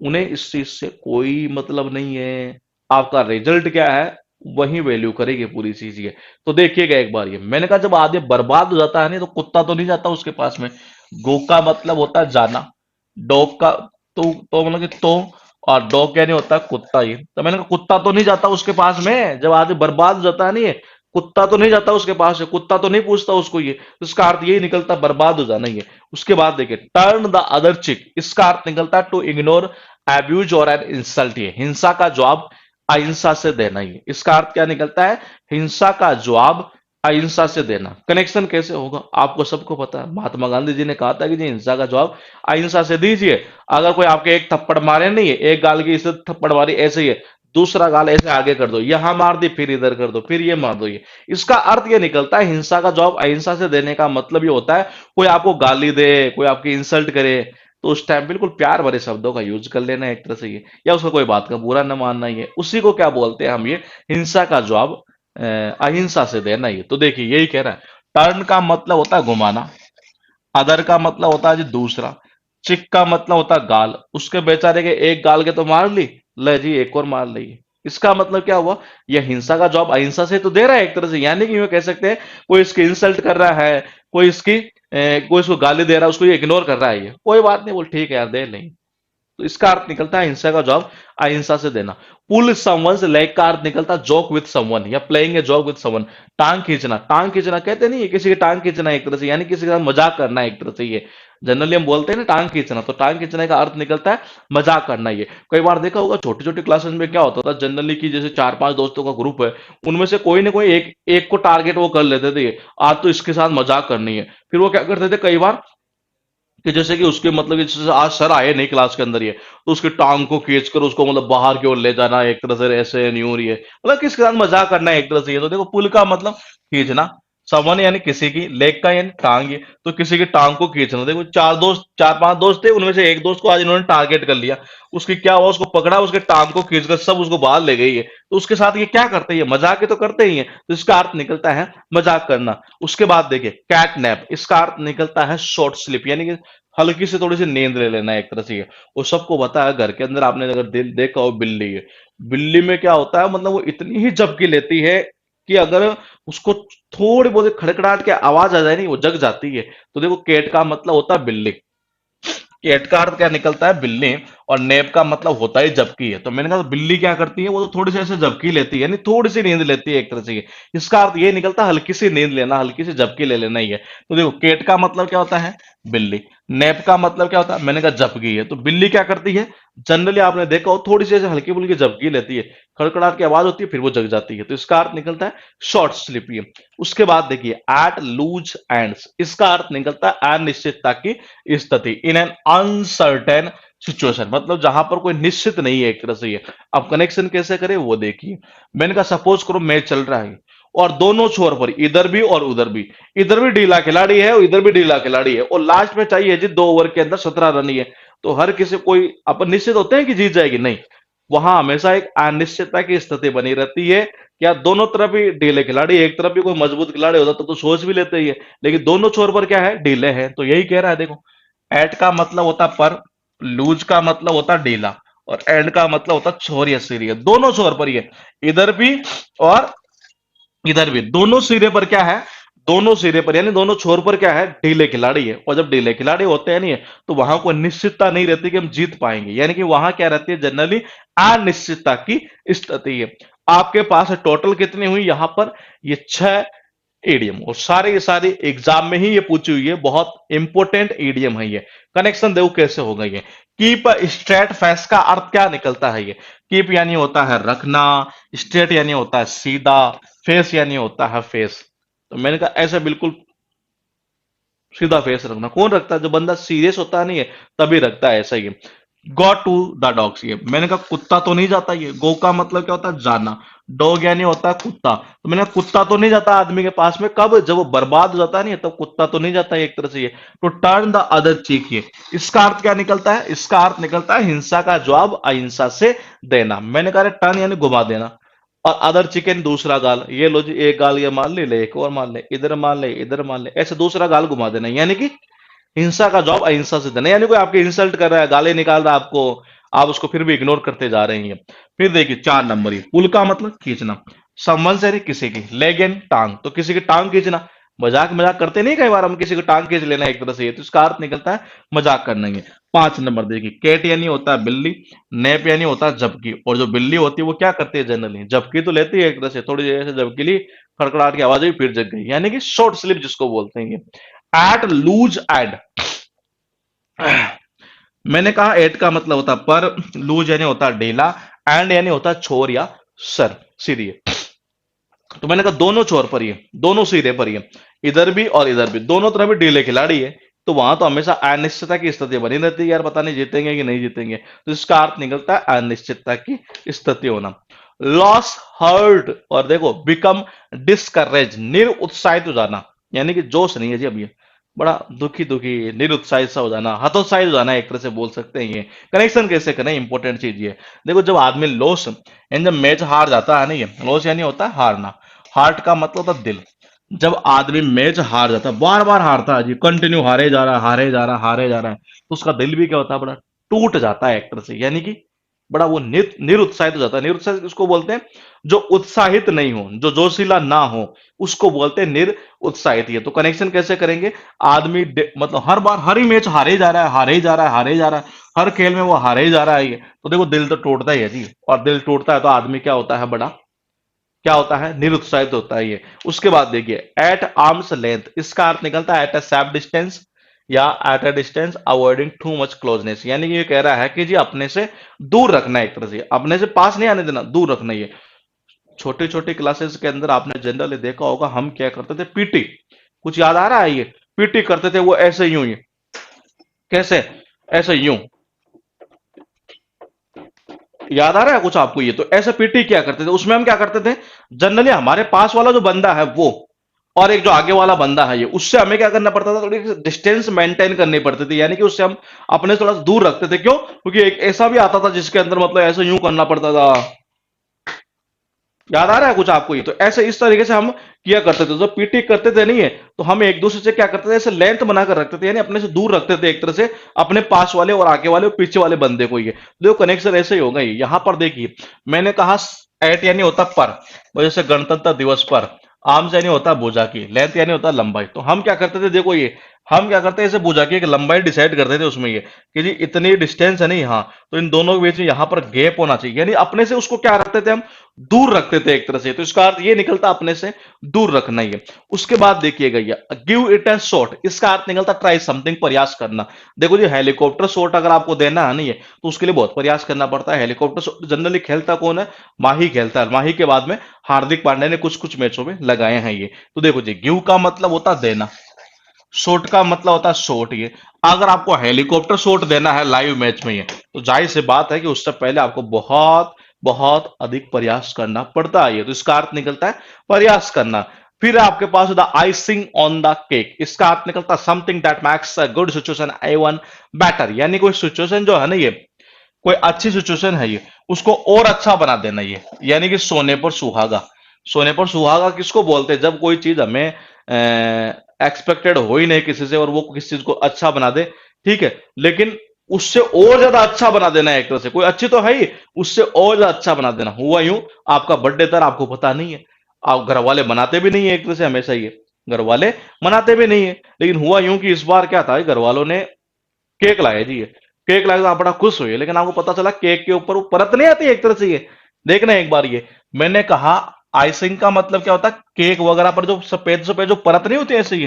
उन्हें इस चीज से कोई मतलब नहीं है। आपका रिजल्ट क्या है वही वैल्यू करेगी पूरी चीज ये। तो देखिएगा एक बार, ये मैंने कहा जब आदमी बर्बाद हो जाता है नहीं तो कुत्ता तो नहीं जाता उसके पास में। गो का मतलब होता है जाना, डॉग का तो मतलब कि तो, और डॉग क्या नहीं होता कुत्ता ही। तो मैंने कहा कुत्ता तो नहीं जाता उसके पास में, जब आदमी बर्बाद हो जाता है नहीं है, कुत्ता तो नहीं जाता उसके पास से, कुत्ता तो नहीं पूछता उसको ये। तो इसका अर्थ यही निकलता बर्बाद हो जाना ही है। उसके बाद देखिए टर्न द अदर चिक, इसका अर्थ निकलता है टू इग्नोर एब्यूज और एन इंसल्ट। ये हिंसा का जवाब अहिंसा से देना ही है। इसका अर्थ क्या निकलता है, हिंसा का जवाब अहिंसा से देना। कनेक्शन कैसे होगा आपको सबको पता है, महात्मा गांधी जी ने कहा था कि जी हिंसा का जवाब अहिंसा से दीजिए। अगर कोई आपके एक थप्पड़ मारे नहीं है, एक गाल की इसे थप्पड़ मारी ऐसे ही है, दूसरा गाल ऐसे आगे कर दो, यहां मार दी फिर इधर कर दो फिर ये मार दो, ये इसका अर्थ ये निकलता है हिंसा का जवाब अहिंसा से देने का मतलब ये होता है कोई आपको गाली दे, कोई आपकी इंसल्ट करे, तो उस टाइम बिल्कुल प्यार भरे शब्दों का यूज कर लेना एक तरह से ये, या उसका कोई बात का बुरा न मानना, ये उसी को क्या बोलते हैं हम, ये हिंसा का जवाब अहिंसा से देना। ये तो देखिए यही कह रहा है। टर्न का मतलब होता है घुमाना, अदर का मतलब होता है जी दूसरा, चिक का मतलब होता है गाल, उसके बेचारे के एक गाल के तो मार ली, ले जी एक और मार ली। इसका मतलब क्या हुआ, यह हिंसा का जवाब अहिंसा से तो दे रहा है एक तरह से, यानी कि यूं कह सकते हैं कोई इसकी इंसल्ट कर रहा है, कोई इसकी कोई इसको गाली दे रहा है, उसको ये इग्नोर कर रहा है, ये कोई बात नहीं, बोल ठीक है यार दे नहीं। तो इसका अर्थ निकलता है हिंसा का जवाब अहिंसा से देना। पुल समवन से लेग का अर्थ निकलता है जोक विद समवन या playing a joke with someone. टांग खींचना, टांग खींचना कहते नहीं है किसी की टांग खींचना एक तरह से, यानी किसी के साथ मजाक करना एक तरह से, ये जनरली हम बोलते हैं ना टांग खींचना, तो टांग खींचने का अर्थ निकलता है मजाक करना। ये कई बार देखा होगा छोटी छोटी क्लासेस में क्या होता था जनरली कि जैसे चार पांच दोस्तों का ग्रुप है, उनमें से कोई ना कोई एक एक को टारगेट वो कर लेते थे, ये आज तो इसके साथ मजाक करनी है। फिर वो क्या करते थे कई बार कि जैसे कि उसके मतलब कि जैसे आज सर आए नहीं क्लास के अंदर, ये तो उसकी टांग को खींच कर उसको मतलब बाहर की ओर ले जाना एक तरह से, ऐसे नहीं हो रही है, मतलब किसके साथ मजाक करना है एक तरह से। ये तो देखो पुल का मतलब खींचना, समवन यानी किसी की, लेग का यानी टांग, ये तो किसी की टांग को खींचना। देखो चार दोस्त, चार पांच दोस्त थे, उनमें से एक दोस्त को आज इन्होंने टारगेट कर लिया, उसकी क्या हुआ, उसको पकड़ा, उसके टांग को खींचकर सब उसको बाहर ले गई है। तो उसके साथ ये क्या करते हैं, ये मजाक ही तो करते ही है, तो इसका अर्थ निकलता है मजाक करना। उसके बाद देखिए कैट नैप, इसका अर्थ निकलता है शॉर्ट स्लीप, यानी कि हल्की से थोड़ी सी नींद ले लेना एक तरह से। ये वो सबको पता है घर के अंदर आपने अगर दिल देखा हो बिल्ली है, बिल्ली में क्या होता है, मतलब वो इतनी ही झपकी लेती है कि अगर उसको थोड़ी बहुत खड़खड़ाहट की आवाज आ जाए नहीं वो जग जाती है। तो देखो कैट का मतलब होता है बिल्ली, कैट का अर्थ क्या निकलता है बिल्ली, और नेप का मतलब होता है झपकी है। तो मैंने कहा बिल्ली क्या करती है, वो तो थोड़ी सी ऐसे झपकी लेती है, यानी थोड़ी सी नींद लेती है एक तरह से ये। इसका अर्थ ये निकलता है हल्की सी नींद लेना, हल्की सी झपकी ले लेना ही है। तो देखो कैट का मतलब क्या होता है बिल्ली, नेप का मतलब क्या होता है, मैंने कहा झपकी है। तो बिल्ली क्या करती है, जनरली आपने देखा हो थोड़ी सी ऐसे हल्की फुल्की झपकी लेती है, खड़खड़ाहट की आवाज होती है फिर वो जग जाती है। तो इसका अर्थ निकलता है शॉर्ट स्लीपी। उसके बाद देखिए एट लूज एंड्स, इसका अर्थ निकलता है अनिश्चितता की स्थिति, इन एन अनसर्टेन सिचुएशन, मतलब जहां पर कोई निश्चित नहीं है एक तरह से ये। अब कनेक्शन कैसे करें वो देखिए। मैंने कहा सपोज करो मैच चल रहा है और दोनों छोर पर इधर भी और उधर भी, इधर भी ढीला खिलाड़ी है और इधर भी ढीला खिलाड़ी है, और लास्ट में चाहिए जी 2 ओवर के अंदर 17 रन ही है। तो हर किसी कोई अपन निश्चित होते हैं कि जीत जाएगी, नहीं, वहां हमेशा एक अनिश्चितता की स्थिति बनी रहती है। क्या दोनों तरफ ही ढीले खिलाड़ी, एक तरफ भी कोई मजबूत खिलाड़ी होता तो सोच भी लेते ही है, लेकिन दोनों छोर पर क्या है ढीले हैं। तो यही कह रहा है देखो, एट का मतलब होता पर, लूज का मतलब होता ढीला, और एंड का मतलब होता छोर या सिरे, दोनों छोर पर ही है, इधर भी और इधर भी, दोनों सिरे पर क्या है, दोनों सिरे पर यानी दोनों छोर पर क्या है ढीले खिलाड़ी है। और जब ढीले खिलाड़ी होते हैं नहीं है तो वहां कोई निश्चितता नहीं रहती कि हम जीत पाएंगे, यानी कि वहां क्या रहती है जनरली अनिश्चितता की स्थिति है। आपके पास टोटल कितनी हुई यहां पर, ये 6 ईडीएम, और सारे के सारे एग्जाम में ही ये पूछी हुई है, बहुत इंपॉर्टेंट ईडीएम है ये। कनेक्शन देखो कैसे होगा ये। कीप स्ट्रेट फेस का अर्थ क्या निकलता है, ये कीप यानी होता है रखना, स्ट्रेट यानी होता है सीधा, फेस यानी होता है फेस। तो मैंने कहा ऐसा बिल्कुल सीधा फेस रखना, कौन रखता है, जो बंदा सीरियस होता नहीं है तभी रखता है ऐसा ही। गो टू द डॉग्स, ये मैंने कहा कुत्ता तो नहीं जाता, ये गो का मतलब क्या होता है जाना, डॉग यानी होता है कुत्ता, तो मैंने कहा कुत्ता तो नहीं जाता आदमी के पास में, कब, जब वो बर्बाद हो जाता है, नहीं तब कुत्ता तो नहीं जाता है एक तरह से ये। तो टर्न द अदर चीक, ये इसका अर्थ क्या निकलता है, इसका अर्थ निकलता है हिंसा का जवाब अहिंसा से देना। मैंने कहा टर्न यानी घुमा देना, और अदर चिकन दूसरा गाल, ये लो जी एक गाल ये मान ले, एक और मान ले, इधर मान ले, इधर मान ले, ऐसे दूसरा गाल घुमा देना, यानी कि हिंसा का जवाब अहिंसा से देना। यानी कोई आपके इंसल्ट कर रहा है, गाली निकाल रहा है आपको, आप उसको फिर भी इग्नोर करते जा रहे हैं। फिर देखिए 4 नंबर, ये पुल का मतलब खींचना, समवन से किसी की, लेग एंड टांग, तो किसी की टांग खींचना, मजाक मजाक करते नहीं कई बार हम, किसी की टांग खींच लेना एक तरह से, तो इसका अर्थ निकलता है मजाक करना ही है। 5 नंबर देखिए, कैट यानी होता है बिल्ली, नैप यानी होता है झपकी, और जो बिल्ली होती है वो क्या करती है जनरली, झपकी तो लेती है एक तरह से, थोड़ी देर से झपकी ली, खड़खड़ाहट की आवाज हुई फिर जग गई, यानी कि शॉर्ट स्लिप जिसको बोलते हैं ये। एट लूज एड, मैंने कहा एट का मतलब होता है पर, लूज यानी होता है ढीला, एंड यानी होता है छोर या सर, सीधी है। तो मैंने कहा दोनों छोर पर ही है, दोनों सिरे पर ही है, इधर भी और इधर भी, दोनों तरफ भी ढीले खिलाड़ी है, तो वहां तो हमेशा अनिश्चितता की स्थिति बनी रहती है यार, पता नहीं जीतेंगे कि नहीं जीतेंगे, तो इसका अर्थ निकलता है अनिश्चितता की स्थिति होना। लॉस, हर्ट, और देखो बिकम डिस्करेज, निरुत्साहित हो जाना, यानी कि जोश नहीं है जी अब ये, बड़ा दुखी दुखी, निरुत्साहित सा हो जाना, हतोत्साहित हो जाना एक तरह से बोल सकते हैं ये। कनेक्शन कैसे करें, इंपॉर्टेंट चीज ये, देखो जब आदमी लॉस यानी जब मैच हार जाता है ना, ये लॉस यानी होता है हारना, हार्ट का मतलब होता है दिल, जब आदमी मैच हार जाता है, बार बार हारता है जी, कंटिन्यू हारे जा रहा है, हारे जा रहा है, हारे जा रहा है, तो उसका दिल भी क्या होता है, बड़ा टूट जाता है एक तरह से, यानी कि बड़ा वो निरुत्साहित हो जाता है। निरुत्साहित उसको बोलते हैं जो उत्साहित नहीं हो, जो जोशीला ना हो, उसको बोलते हैं निरुत्साहित। ये तो कनेक्शन कैसे करेंगे, आदमी मतलब हर बार हर ही मैच हारे ही जा रहा है, हारे ही जा रहा है, हारे ही जा रहा है, हर खेल में वो हारे ही जा रहा है, ये तो देखो दिल तो टूटता ही है जी, और दिल टूटता है तो आदमी क्या होता है, बड़ा क्या होता है, निरुत्साहित होता है ये। उसके बाद देखिए एट आर्म्स लेंथ, इसका अर्थ निकलता है एट अ सेफ डिस्टेंस या at a distance avoiding too much closeness, यानी कि ये कह रहा है कि जी अपने से दूर रखना है एक तरह से, अपने से पास नहीं आने देना, दूर रखना ये। छोटी छोटी क्लासेस के अंदर आपने जनरली देखा होगा हम क्या करते थे, पीटी, कुछ याद आ रहा है ये, पीटी करते थे वो ऐसे यूं ही, कैसे, ऐसे यूं, याद आ रहा है कुछ आपको ये, तो ऐसे पीटी क्या करते थे, उसमें हम क्या करते थे, जनरली हमारे पास वाला जो बंदा है वो, और एक जो आगे वाला बंदा है ये, उससे हमें क्या करना पड़ता था, थोड़ी डिस्टेंस मेंटेन करनी पड़ती थी, यानी कि उससे हम अपने से थोड़ा दूर रखते थे, क्यों, क्योंकि एक ऐसा भी आता था जिसके अंदर मतलब ऐसे यूं करना पड़ता था, याद आ रहा है कुछ आपको ये, तो ऐसे इस तरीके से हम किया करते थे, जो पीटी करते थे नहीं है, तो हम एक दूसरे से क्या करते थे, ऐसे लेंथ बनाकर रखते थे, यानी अपने से दूर रखते थे एक तरह से, अपने पास वाले और आगे वाले और पीछे वाले बंदे को, ये देखो कनेक्शन ऐसे ही होगा। यहां पर देखिए मैंने कहा एट यानी होता पर, जैसे गणतंत्र दिवस पर, आर्म्स यानी होता है भुजा की, लेंथ यानी होता है लंबाई, तो हम क्या करते थे, देखो ये हम क्या करते हैं, ऐसे भुजा की एक लंबाई डिसाइड करते थे उसमें, ये कि जी इतनी डिस्टेंस है नहीं, हाँ तो इन दोनों के बीच में यहां पर गैप होना चाहिए, यानी अपने से उसको क्या रखते थे हम, दूर रखते थे एक तरह से, तो इसका अर्थ ये निकलता अपने से दूर रखना ही है। उसके बाद देखिएगा ये गिव इट ए शॉट, इसका अर्थ निकलता ट्राई समथिंग, प्रयास करना। देखो जी हेलीकॉप्टर शॉट अगर आपको देना है नहीं है, तो उसके लिए बहुत प्रयास करना पड़ता है। हेलीकॉप्टर शॉट जनरली खेलता कौन है, माही खेलता है, माही के बाद में हार्दिक पांड्या ने कुछ कुछ मैचों में लगाए हैं ये। तो देखो जी गिव का मतलब होता देना, शॉट का मतलब होता है शॉट, ये अगर आपको हेलीकॉप्टर शॉट देना है लाइव मैच में, ये तो जाहिर सी बात है कि उससे पहले आपको बहुत बहुत अधिक प्रयास करना पड़ता है, ये तो इसका अर्थ निकलता है प्रयास करना। फिर आपके पास the icing on the cake, इसका अर्थ निकलता है something that makes a good situation even better, यानी कोई सिचुएशन जो है ना, ये कोई अच्छी सिचुएशन है ये, उसको और अच्छा बना देना ये, यानी कि सोने पर सुहागा। सोने पर सुहागा किसको बोलते हैं, जब कोई चीज हमें एक्सपेक्टेड हो ही नहीं किसी से और वो किसी चीज को अच्छा बना दे, ठीक है, लेकिन उससे और ज्यादा अच्छा बना देना है एक तरह से, कोई अच्छी तो है ही, उससे और ज्यादा अच्छा बना देना। हुआ यूं, आपका बर्थडे था आपको पता नहीं है, आप घर वाले मनाते भी नहीं है एक तरह से, हमेशा ये घर वाले मनाते भी नहीं है, लेकिन हुआ यूं कि इस बार क्या था, घर वालों ने केक लाया जी, ये केक लाया तो आप बड़ा खुश हुए, लेकिन आपको पता चला केक के ऊपर वो परत नहीं आती एक तरह से, ये देखना एक बार, ये मैंने कहा आइसिंग का मतलब क्या होता है, केक वगैरह पर जो सफेद सफेद जो परत नहीं होती ऐसे,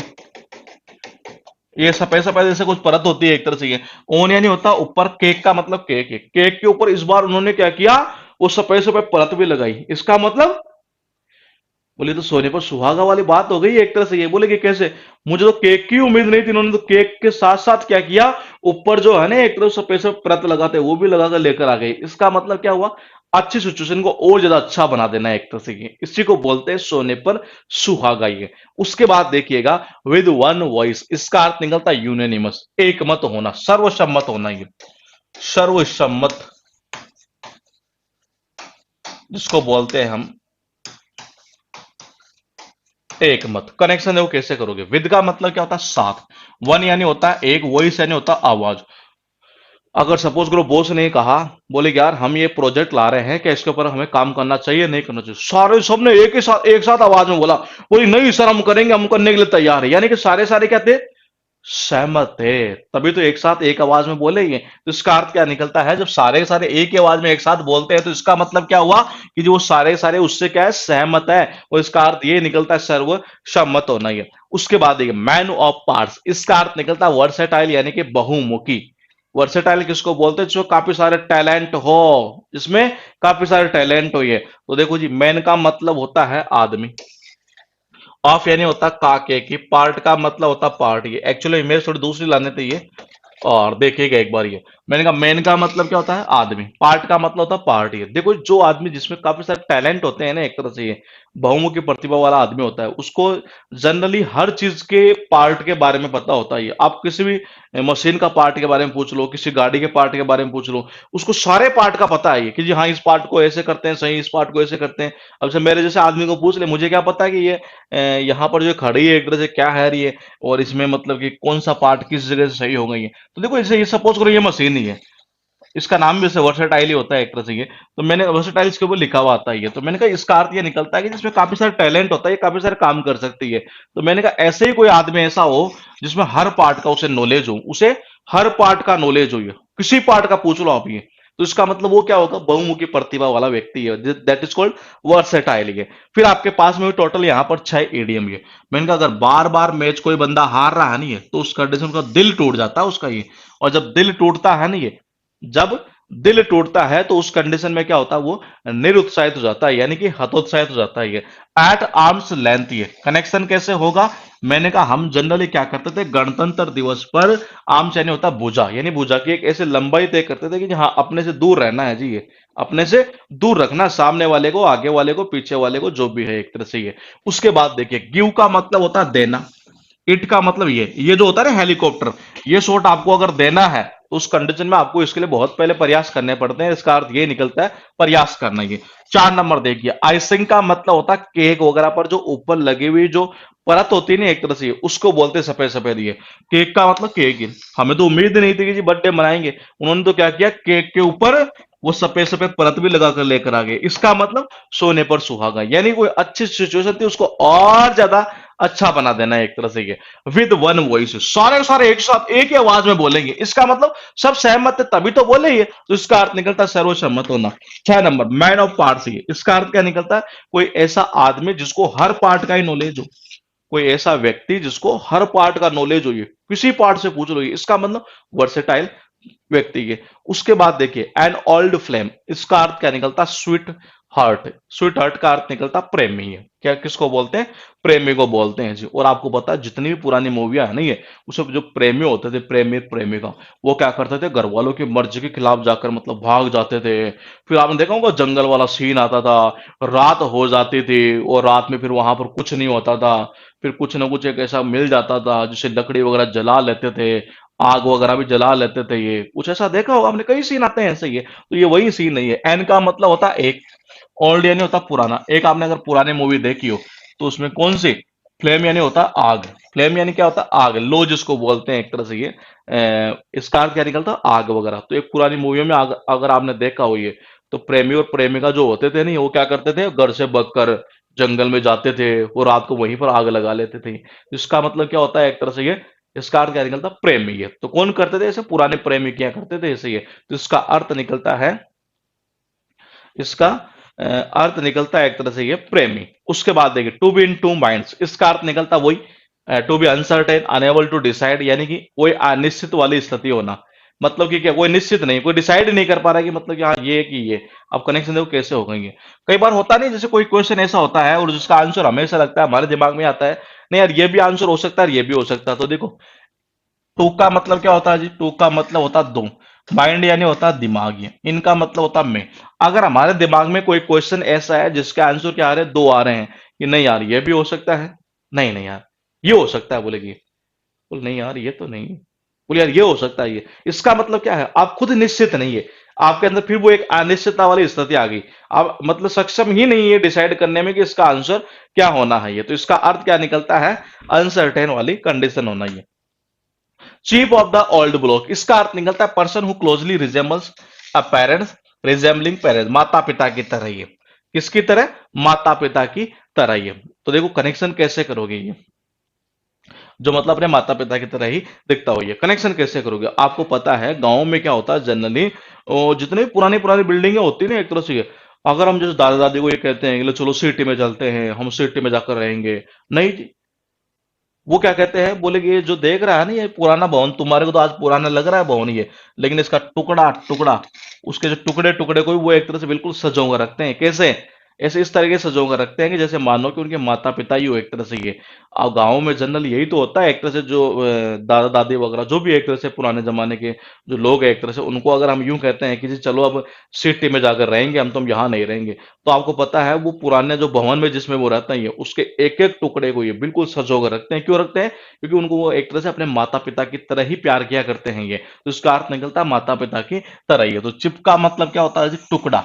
ये सफेद सफेद जैसे कुछ परत होती है एक तरह से, ये ओन यानी होता है ऊपर, केक का मतलब केक है, केक के ऊपर इस बार उन्होंने क्या किया, वो सफेद सफेद परत भी लगाई, इसका मतलब बोले तो सोने पर सुहागा वाली बात हो गई एक तरह से। ये बोले कि कैसे, मुझे तो केक की उम्मीद नहीं थी, इन्होंने तो केक के साथ साथ क्या किया, ऊपर जो है ना एक तरफ सफेद से परत लगाते हैं वो भी लगा कर लेकर आ गई। इसका मतलब क्या हुआ, अच्छी सिचुएशन को और ज्यादा अच्छा बना देना एक तरह से। ये इसी को बोलते हैं सोने पर सुहागा। ये उसके बाद देखिएगा, विद वन वॉइस, इसका अर्थ निकलता है यूनानिमस, एक मत होना, सर्वसम्मत होना। ये सर्वसम्मत जिसको बोलते हैं हम एक मत। कनेक्शन है वो कैसे करोगे, विद का मतलब क्या होता है साथ, वन यानी होता है एक, वॉइस यानी होता है आवाज। अगर सपोज करो बॉस ने कहा, बोले यार हम ये प्रोजेक्ट ला रहे हैं, क्या इसके ऊपर हमें काम करना चाहिए नहीं करना चाहिए, सारे सबने एक साथ आवाज में बोला, बोली नहीं सर हम करेंगे, हम करने के लिए तैयार है। यानी कि सारे सारे क्या थे, सहमत थे। तभी तो एक साथ एक आवाज में बोलेंगे। तो इसका अर्थ क्या निकलता है, जब सारे के सारे एक ही आवाज में एक साथ बोलते हैं तो इसका मतलब क्या हुआ कि जो सारे के सारे उससे क्या है, सहमत है। और इसका अर्थ ये निकलता है सर्वसम्मत होना। ही है। उसके बाद देखिए, मैन ऑफ पार्ट्स, इसका अर्थ निकलता है वर्सेटाइल यानी कि बहुमुखी। वर्सेटाइल किसको बोलते हैं, जो काफी सारे टैलेंट हो, जिसमें काफी सारे टैलेंट हो। ये तो देखो जी, मैन का मतलब होता है आदमी, ऑफ यानी होता काके की, पार्ट का मतलब होता पार्ट। ये एक्चुअली इमेज थोड़ी दूसरी लाने चाहिए। और देखिएगा एक बार, ये मैंने कहा मैन का मतलब क्या होता है आदमी, पार्ट का मतलब होता है पार्ट। ये देखो, जो आदमी जिसमें काफी सारे टैलेंट होते हैं ना एक तरह से, ये बहुमुखी प्रतिभा वाला आदमी होता है, उसको जनरली हर चीज के पार्ट के बारे में पता होता है। ये आप किसी भी मशीन का पार्ट के बारे में पूछ लो, किसी गाड़ी के पार्ट के बारे में पूछ लो, उसको सारे पार्ट का पता है ये, कि जी हाँ इस पार्ट को ऐसे करते हैं सही, इस पार्ट को ऐसे करते हैं। अब से मेरे जैसे आदमी को पूछ ले, मुझे क्या पता है कि ये यहाँ पर जो खड़ी है एक तरह से क्या है ये, और इसमें मतलब कि कौन सा पार्ट किस जगह से सही हो गई है। तो देखो, इसे ये सपोज करो ये मशीन ही है, इसका नाम भी वैसे वर्सेटाइल ही होता है एक तरह से। ये तो मैंने वर्सेटाइल इसके ऊपर लिखा हुआ आता है। ये तो मैंने कहा इसका अर्थ ये निकलता है कि जिसमें काफी सारा टैलेंट होता है, ये काफी सारे काम कर सकती है। तो मैंने कहा ऐसे ही कोई आदमी ऐसा हो जिसमें हर पार्ट का उसे नॉलेज हो, उसे हर पार्ट का नॉलेज हो, ये किसी पार्ट का पूछ लो आप ये, तो इसका मतलब वो क्या होगा, बहुमुखी प्रतिभा वाला व्यक्ति है, दैट इज कॉल्ड वर्सेटाइल। ये फिर आपके पास में टोटल यहाँ पर 6 ईडीएम। ये मैंने कहा अगर बार बार मैच कोई बंदा हार रहा है नहीं है, तो उस कंडीशन का दिल टूट जाता है उसका। ये और जब दिल टूटता है ना, ये जब दिल टूटता है तो उस कंडीशन में क्या होता है, वो निरुत्साहित हो जाता है, यानी कि हतोत्साहित हो जाता है। ये एट आर्म्स लेंथ, ये कनेक्शन कैसे होगा, मैंने कहा हम जनरली क्या करते थे, गणतंत्र दिवस पर आर्म्स यानी होता है भुजा, यानी भुजा की एक ऐसे लंबाई तय करते थे कि हाँ अपने से दूर रहना है जी, ये अपने से दूर रखना, सामने वाले को, आगे वाले को, पीछे वाले को, जो भी है एक तरह से। ये उसके बाद देखिए, गिव का मतलब होता है देना, इट का मतलब ये जो होता है ना हेलीकॉप्टर, ये शॉट आपको अगर देना है तो उस कंडीशन में आपको इसके लिए बहुत पहले प्रयास करने पड़ते हैं। इसका अर्थ ये निकलता है प्रयास करना। ये 4 नंबर देखिए, आइसिंग का मतलब होता है केक वगैरह पर जो ऊपर लगी हुई जो परत होती है ना एक तरह से, उसको बोलते हैं सफेद सफेद। ये केक का मतलब केक ही। हमें तो उम्मीद नहीं थी कि जी बर्थडे मनाएंगे, उन्होंने तो क्या किया, केक के ऊपर वो सफेद सफेद परत भी लगा कर लेकर आ गए। इसका मतलब सोने पर सुहागा, यानी कोई अच्छी सिचुएशन थी उसको और ज्यादा अच्छा बना देना है एक तरह से। ये विद वन वॉइस, सारे के सारे एक साथ एक ही आवाज में बोलेंगे, इसका मतलब सब सहमत है तभी तो बोले। ये तो इसका अर्थ निकलता है सर्वसम्मत होना। 6 नंबर, मैन ऑफ पार्ट्स। ये इसका अर्थ क्या निकलता है, कोई ऐसा आदमी जिसको हर पार्ट का ही नॉलेज हो, कोई ऐसा व्यक्ति जिसको हर पार्ट का नॉलेज हो, ये किसी पार्ट से पूछ लो, ये इसका मतलब वर्सेटाइल व्यक्ति के। उसके बाद देखिए, एन ओल्ड फ्लेम, इसका अर्थ क्या निकलता, स्वीट हार्ट। स्वीट हार्ट का अर्थ निकलता प्रेमी है। क्या किसको बोलते हैं, प्रेमी को बोलते हैं जी। और आपको पता है जितनी भी पुरानी मूवियां है नहीं है, उसमें जो प्रेमी होते थे, प्रेमी प्रेमिका, वो क्या करते थे, घर वालों की मर्जी के खिलाफ जाकर मतलब भाग जाते थे। फिर आपने देखा होगा जंगल वाला सीन आता था, रात हो जाती थी और रात में फिर वहां पर कुछ नहीं होता था, फिर कुछ ना कुछ एक ऐसा मिल जाता था जिसे लकड़ी वगैरह जला लेते थे, आग वगैरह भी जला लेते थे। ये कुछ ऐसा देखा होगा आपने, कई सीन आते हैं ऐसे। ये तो ये वही सीन नहीं है। एन का मतलब होता है एक, ओल्ड यानी होता पुराना। एक आपने अगर पुराने मूवी देखी हो तो उसमें कौन सी, फ्लेम यानी होता आग। फ्लेम यानी क्या होता है, आग, लो जिसको बोलते हैं एक तरह से। ये इसका अर्थ क्या निकलता है, आग वगैरह। तो एक पुरानी मूवियों में आग अगर आपने देखा हो, ये तो प्रेमी और प्रेमिका जो होते थे नहीं, वो क्या करते थे, घर से भागकर जंगल में जाते थे, वो रात को वहीं पर आग लगा लेते थे। इसका मतलब क्या होता है एक तरह से, ये इसका अर्थ क्या निकलता, प्रेमी। है तो कौन करते थे ऐसे, पुराने प्रेमी क्या करते थे ऐसे। ये तो इसका अर्थ निकलता है, इसका अर्थ निकलता है एक तरह से ये प्रेमी। उसके बाद देखिए, to be in two minds, इसका अर्थ निकलता वही, to be uncertain, unable to decide, यानी कि कोई अनिश्चित वाली स्थिति होना। मतलब कि क्या कोई निश्चित नहीं, कोई डिसाइड नहीं कर पा रहा है कि मतलब कि हाँ ये कि ये। अब कनेक्शन देखो कैसे हो गई है। कई बार होता नहीं, जैसे कोई क्वेश्चन ऐसा होता है और जिसका आंसर हमेशा लगता है हमारे दिमाग में आता है, नहीं यार ये भी आंसर हो सकता है, ये भी हो सकता है। तो देखो टू का मतलब क्या होता है जी, टू का मतलब होता है दो, माइंड यानी होता है दिमाग, ये इनका मतलब होता है मैं। अगर हमारे दिमाग में कोई क्वेश्चन ऐसा है जिसके आंसर क्या आ रहे हैं, दो आ रहे हैं, कि नहीं यार ये भी हो सकता है, नहीं नहीं यार ये हो सकता है, बोलेगी बोल नहीं यार ये तो नहीं, बोले यार ये हो सकता है, ये इसका मतलब क्या है, आप खुद निश्चित नहीं है, आपके अंदर फिर वो एक अनिश्चितता वाली स्थिति आ गई। आप मतलब सक्षम ही नहीं है डिसाइड करने में कि इसका आंसर क्या होना है, ये तो इसका अर्थ क्या निकलता है, अनसर्टेन वाली कंडीशन होना ही है। Chief of the old block, इसका अर्थ निकलता है person who closely resembles a parents, resembling parents, माता पिता की तरह ही है। किसकी तरह, माता पिता की तरह ही है। तो देखो कनेक्शन कैसे करोगे, ये जो मतलब अपने माता पिता की तरह ही दिखता हो, ये कनेक्शन कैसे करोगे। आपको पता है गांव में क्या होता है जनरली, जितने भी पुरानी पुरानी बिल्डिंगें होती है ना एक तरह से, अगर हम जैसे दादा दादी को ये कहते हैं कि लो चलो सिटी में चलते हैं, हम सिटी में जाकर रहेंगे, नहीं जी, वो क्या कहते हैं, बोले कि ये जो देख रहा है ना ये पुराना भवन, तुम्हारे को तो आज पुराना लग रहा है भवन ये, लेकिन इसका टुकड़ा टुकड़ा, उसके जो टुकड़े टुकड़े को भी वो एक तरह से बिल्कुल सजो कर रखते हैं, कैसे, ऐसे इस तरीके से सजो कर रखते हैं कि जैसे मानो कि उनके माता पिता ही हो एक तरह से ये। अब गाँव में जनरल यही तो होता है, एक तरह से जो दादा दादी वगैरह जो भी एक तरह से पुराने जमाने के जो लोग हैं एक तरह से, उनको अगर हम यूं कहते हैं कि जी चलो अब सिटी में जाकर रहेंगे, हम यहाँ नहीं रहेंगे, तो आपको पता है वो पुराने जो भवन में जिसमें वो रहते हैं, ये उसके एक एक टुकड़े को ये बिल्कुल सजो कर रखते हैं। क्यों रखते हैं, क्योंकि उनको वो एक तरह से अपने माता पिता की तरह ही प्यार किया करते हैं ये, तो इसका अर्थ निकलता है माता पिता की तरह ही है। तो चिप का मतलब क्या होता है जी, टुकड़ा।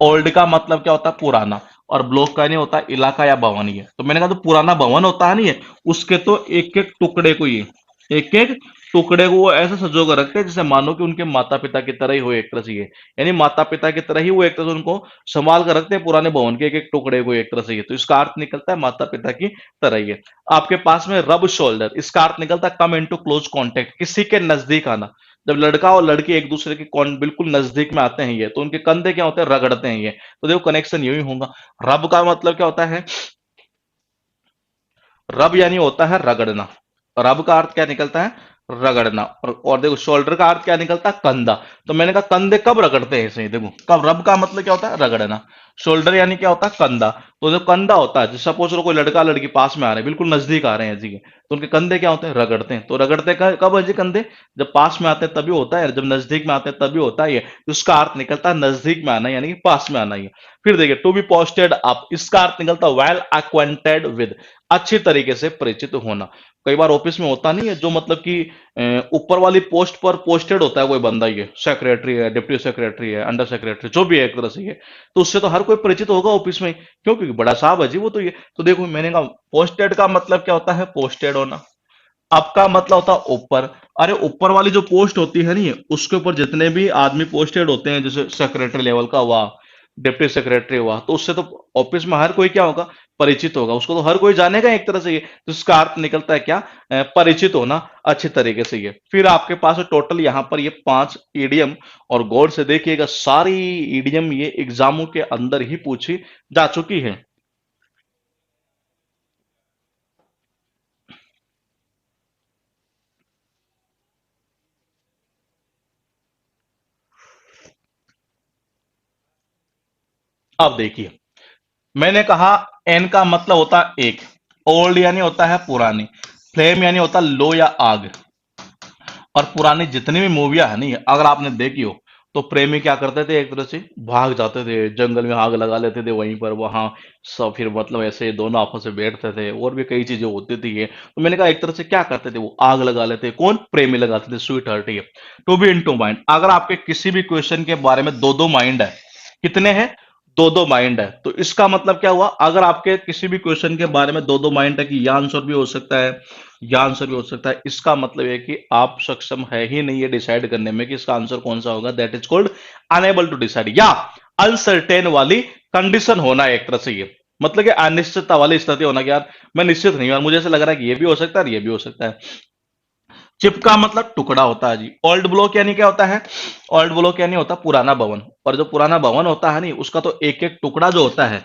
ओल्ड का मतलब क्या होता है, पुराना। और ब्लॉक का नहीं होता इलाका या भवन ही है। तो मैंने कहा जो पुराना भवन होता है नहीं है, उसके तो एक एक टुकड़े को ये, एक एक टुकड़े को वो ऐसे संजो कर रखते हैं जैसे मानो कि उनके माता पिता की तरह ही हो एक तरह से ये, यानी माता पिता की तरह ही वो एक तरह से उनको संभाल कर रखते हैं पुराने भवन के एक एक टुकड़े को एक तरह से ये। तो इसका अर्थ निकलता है माता पिता की तरह ही है। आपके पास में रब शोल्डर, इसका अर्थ निकलता है कम इनटू क्लोज कांटेक्ट, किसी के नजदीक आना। जब लड़का और लड़की एक दूसरे के बिल्कुल नजदीक में आते हैं ये, तो उनके कंधे क्या होते हैं, रगड़ते हैं ये। तो देखो कनेक्शन यही होगा। रब का मतलब क्या होता है, रब यानी होता है रगड़ना। रब का अर्थ क्या निकलता है, रगड़ना। और देखो शोल्डर का अर्थ क्या निकलता है, कंधा। तो मैंने कहा कंधे कब रगड़ते हैं, सही देखो कब, रब का मतलब क्या होता है, रगड़ना। शोल्डर यानी क्या होता है, कंधा। तो जो कंधा होता है, सपोज कोई लड़का लड़की पास में आ रहे हैं, बिल्कुल नजदीक आ रहे हैं जी, तो उनके कंधे क्या होते हैं, रगड़ते हैं। तो रगड़ते कब है जी कंधे, जब पास में आते हैं तभी होता है, जब नजदीक में आते हैं तभी होता है ये। तो उसका अर्थ निकलता है नजदीक में आना, यानी कि पास में आना ही। फिर देखिए टू बी पोस्टेड अप, इसका अर्थ निकलता है वेल एक्वेंटेड विद, अच्छी तरीके से परिचित होना। कई बार ऑफिस में होता नहीं है, जो मतलब कि ऊपर वाली पोस्ट पर पोस्टेड होता है कोई बंदा, ये सेक्रेटरी है, डिप्टी सेक्रेटरी है, अंडर सेक्रेटरी जो भी है एक तरह से ये, तो उससे तो हर कोई परिचित होगा ऑफिस में, क्यों, क्योंकि बड़ा साहब है जी वो तो ये। तो देखो मैंने कहा पोस्टेड का मतलब क्या होता है, पोस्टेड होना। आपका मतलब होता है ऊपर। अरे ऊपर वाली जो पोस्ट होती है नहीं, उसके ऊपर जितने भी आदमी पोस्टेड होते हैं, जैसे सेक्रेटरी लेवल का हुआ, डिप्टी सेक्रेटरी हुआ, तो उससे तो ऑफिस में हर कोई क्या होगा, परिचित होगा, उसको तो हर कोई जानेगा एक तरह से ये। तो इसका अर्थ निकलता है क्या, परिचित होना अच्छी तरीके से ये। फिर आपके पास टोटल यहाँ पर ये 5 ईडीएम, और गौर से देखिएगा सारी ईडीएम ये एग्जामों के अंदर ही पूछी जा चुकी है। अब देखिए मैंने कहा एन का मतलब होता है एक, ओल्ड यानी होता है पुरानी, फ्लेम यानी होता है लो या आग। और पुरानी जितनी भी मूवियां है नहीं, अगर आपने देखी हो, तो प्रेमी क्या करते थे, एक तरह से भाग जाते थे जंगल में, आग लगा लेते थे वहीं पर वहां सब, फिर मतलब ऐसे दोनों आपस में बैठते थे, और भी कई चीजें होती थी ये। तो मैंने कहा एक तरह से क्या करते थे, वो आग लगा लेते, कौन, प्रेमी लगाते थे, स्वीट हार्ट ये। टू बी इनटू माइंड, अगर आपके किसी भी क्वेश्चन के बारे में दो दो माइंड है, कितने हैं, दो दो माइंड है, तो इसका मतलब क्या हुआ, अगर आपके किसी भी क्वेश्चन के बारे में दो दो माइंड है कि यह आंसर भी हो सकता है, यह आंसर भी हो सकता है, इसका मतलब है कि आप सक्षम है ही नहीं है डिसाइड करने में कि इसका आंसर कौन सा होगा, that is called unable to decide, या अनसर्टेन वाली कंडीशन होना एक तरह से ये, मतलब कि अनिश्चितता वाली स्थिति होना कि यार मैं निश्चित नहीं हूं, यार मुझे ऐसा लग रहा है कि ये भी हो सकता है, ये भी हो सकता है। चिप का मतलब टुकड़ा होता है जी। ओल्ड ब्लॉक यानी क्या होता है, ओल्ड ब्लॉक यानी होता है पुराना भवन, और जो पुराना भवन होता है नहीं, उसका तो एक एक टुकड़ा जो होता है,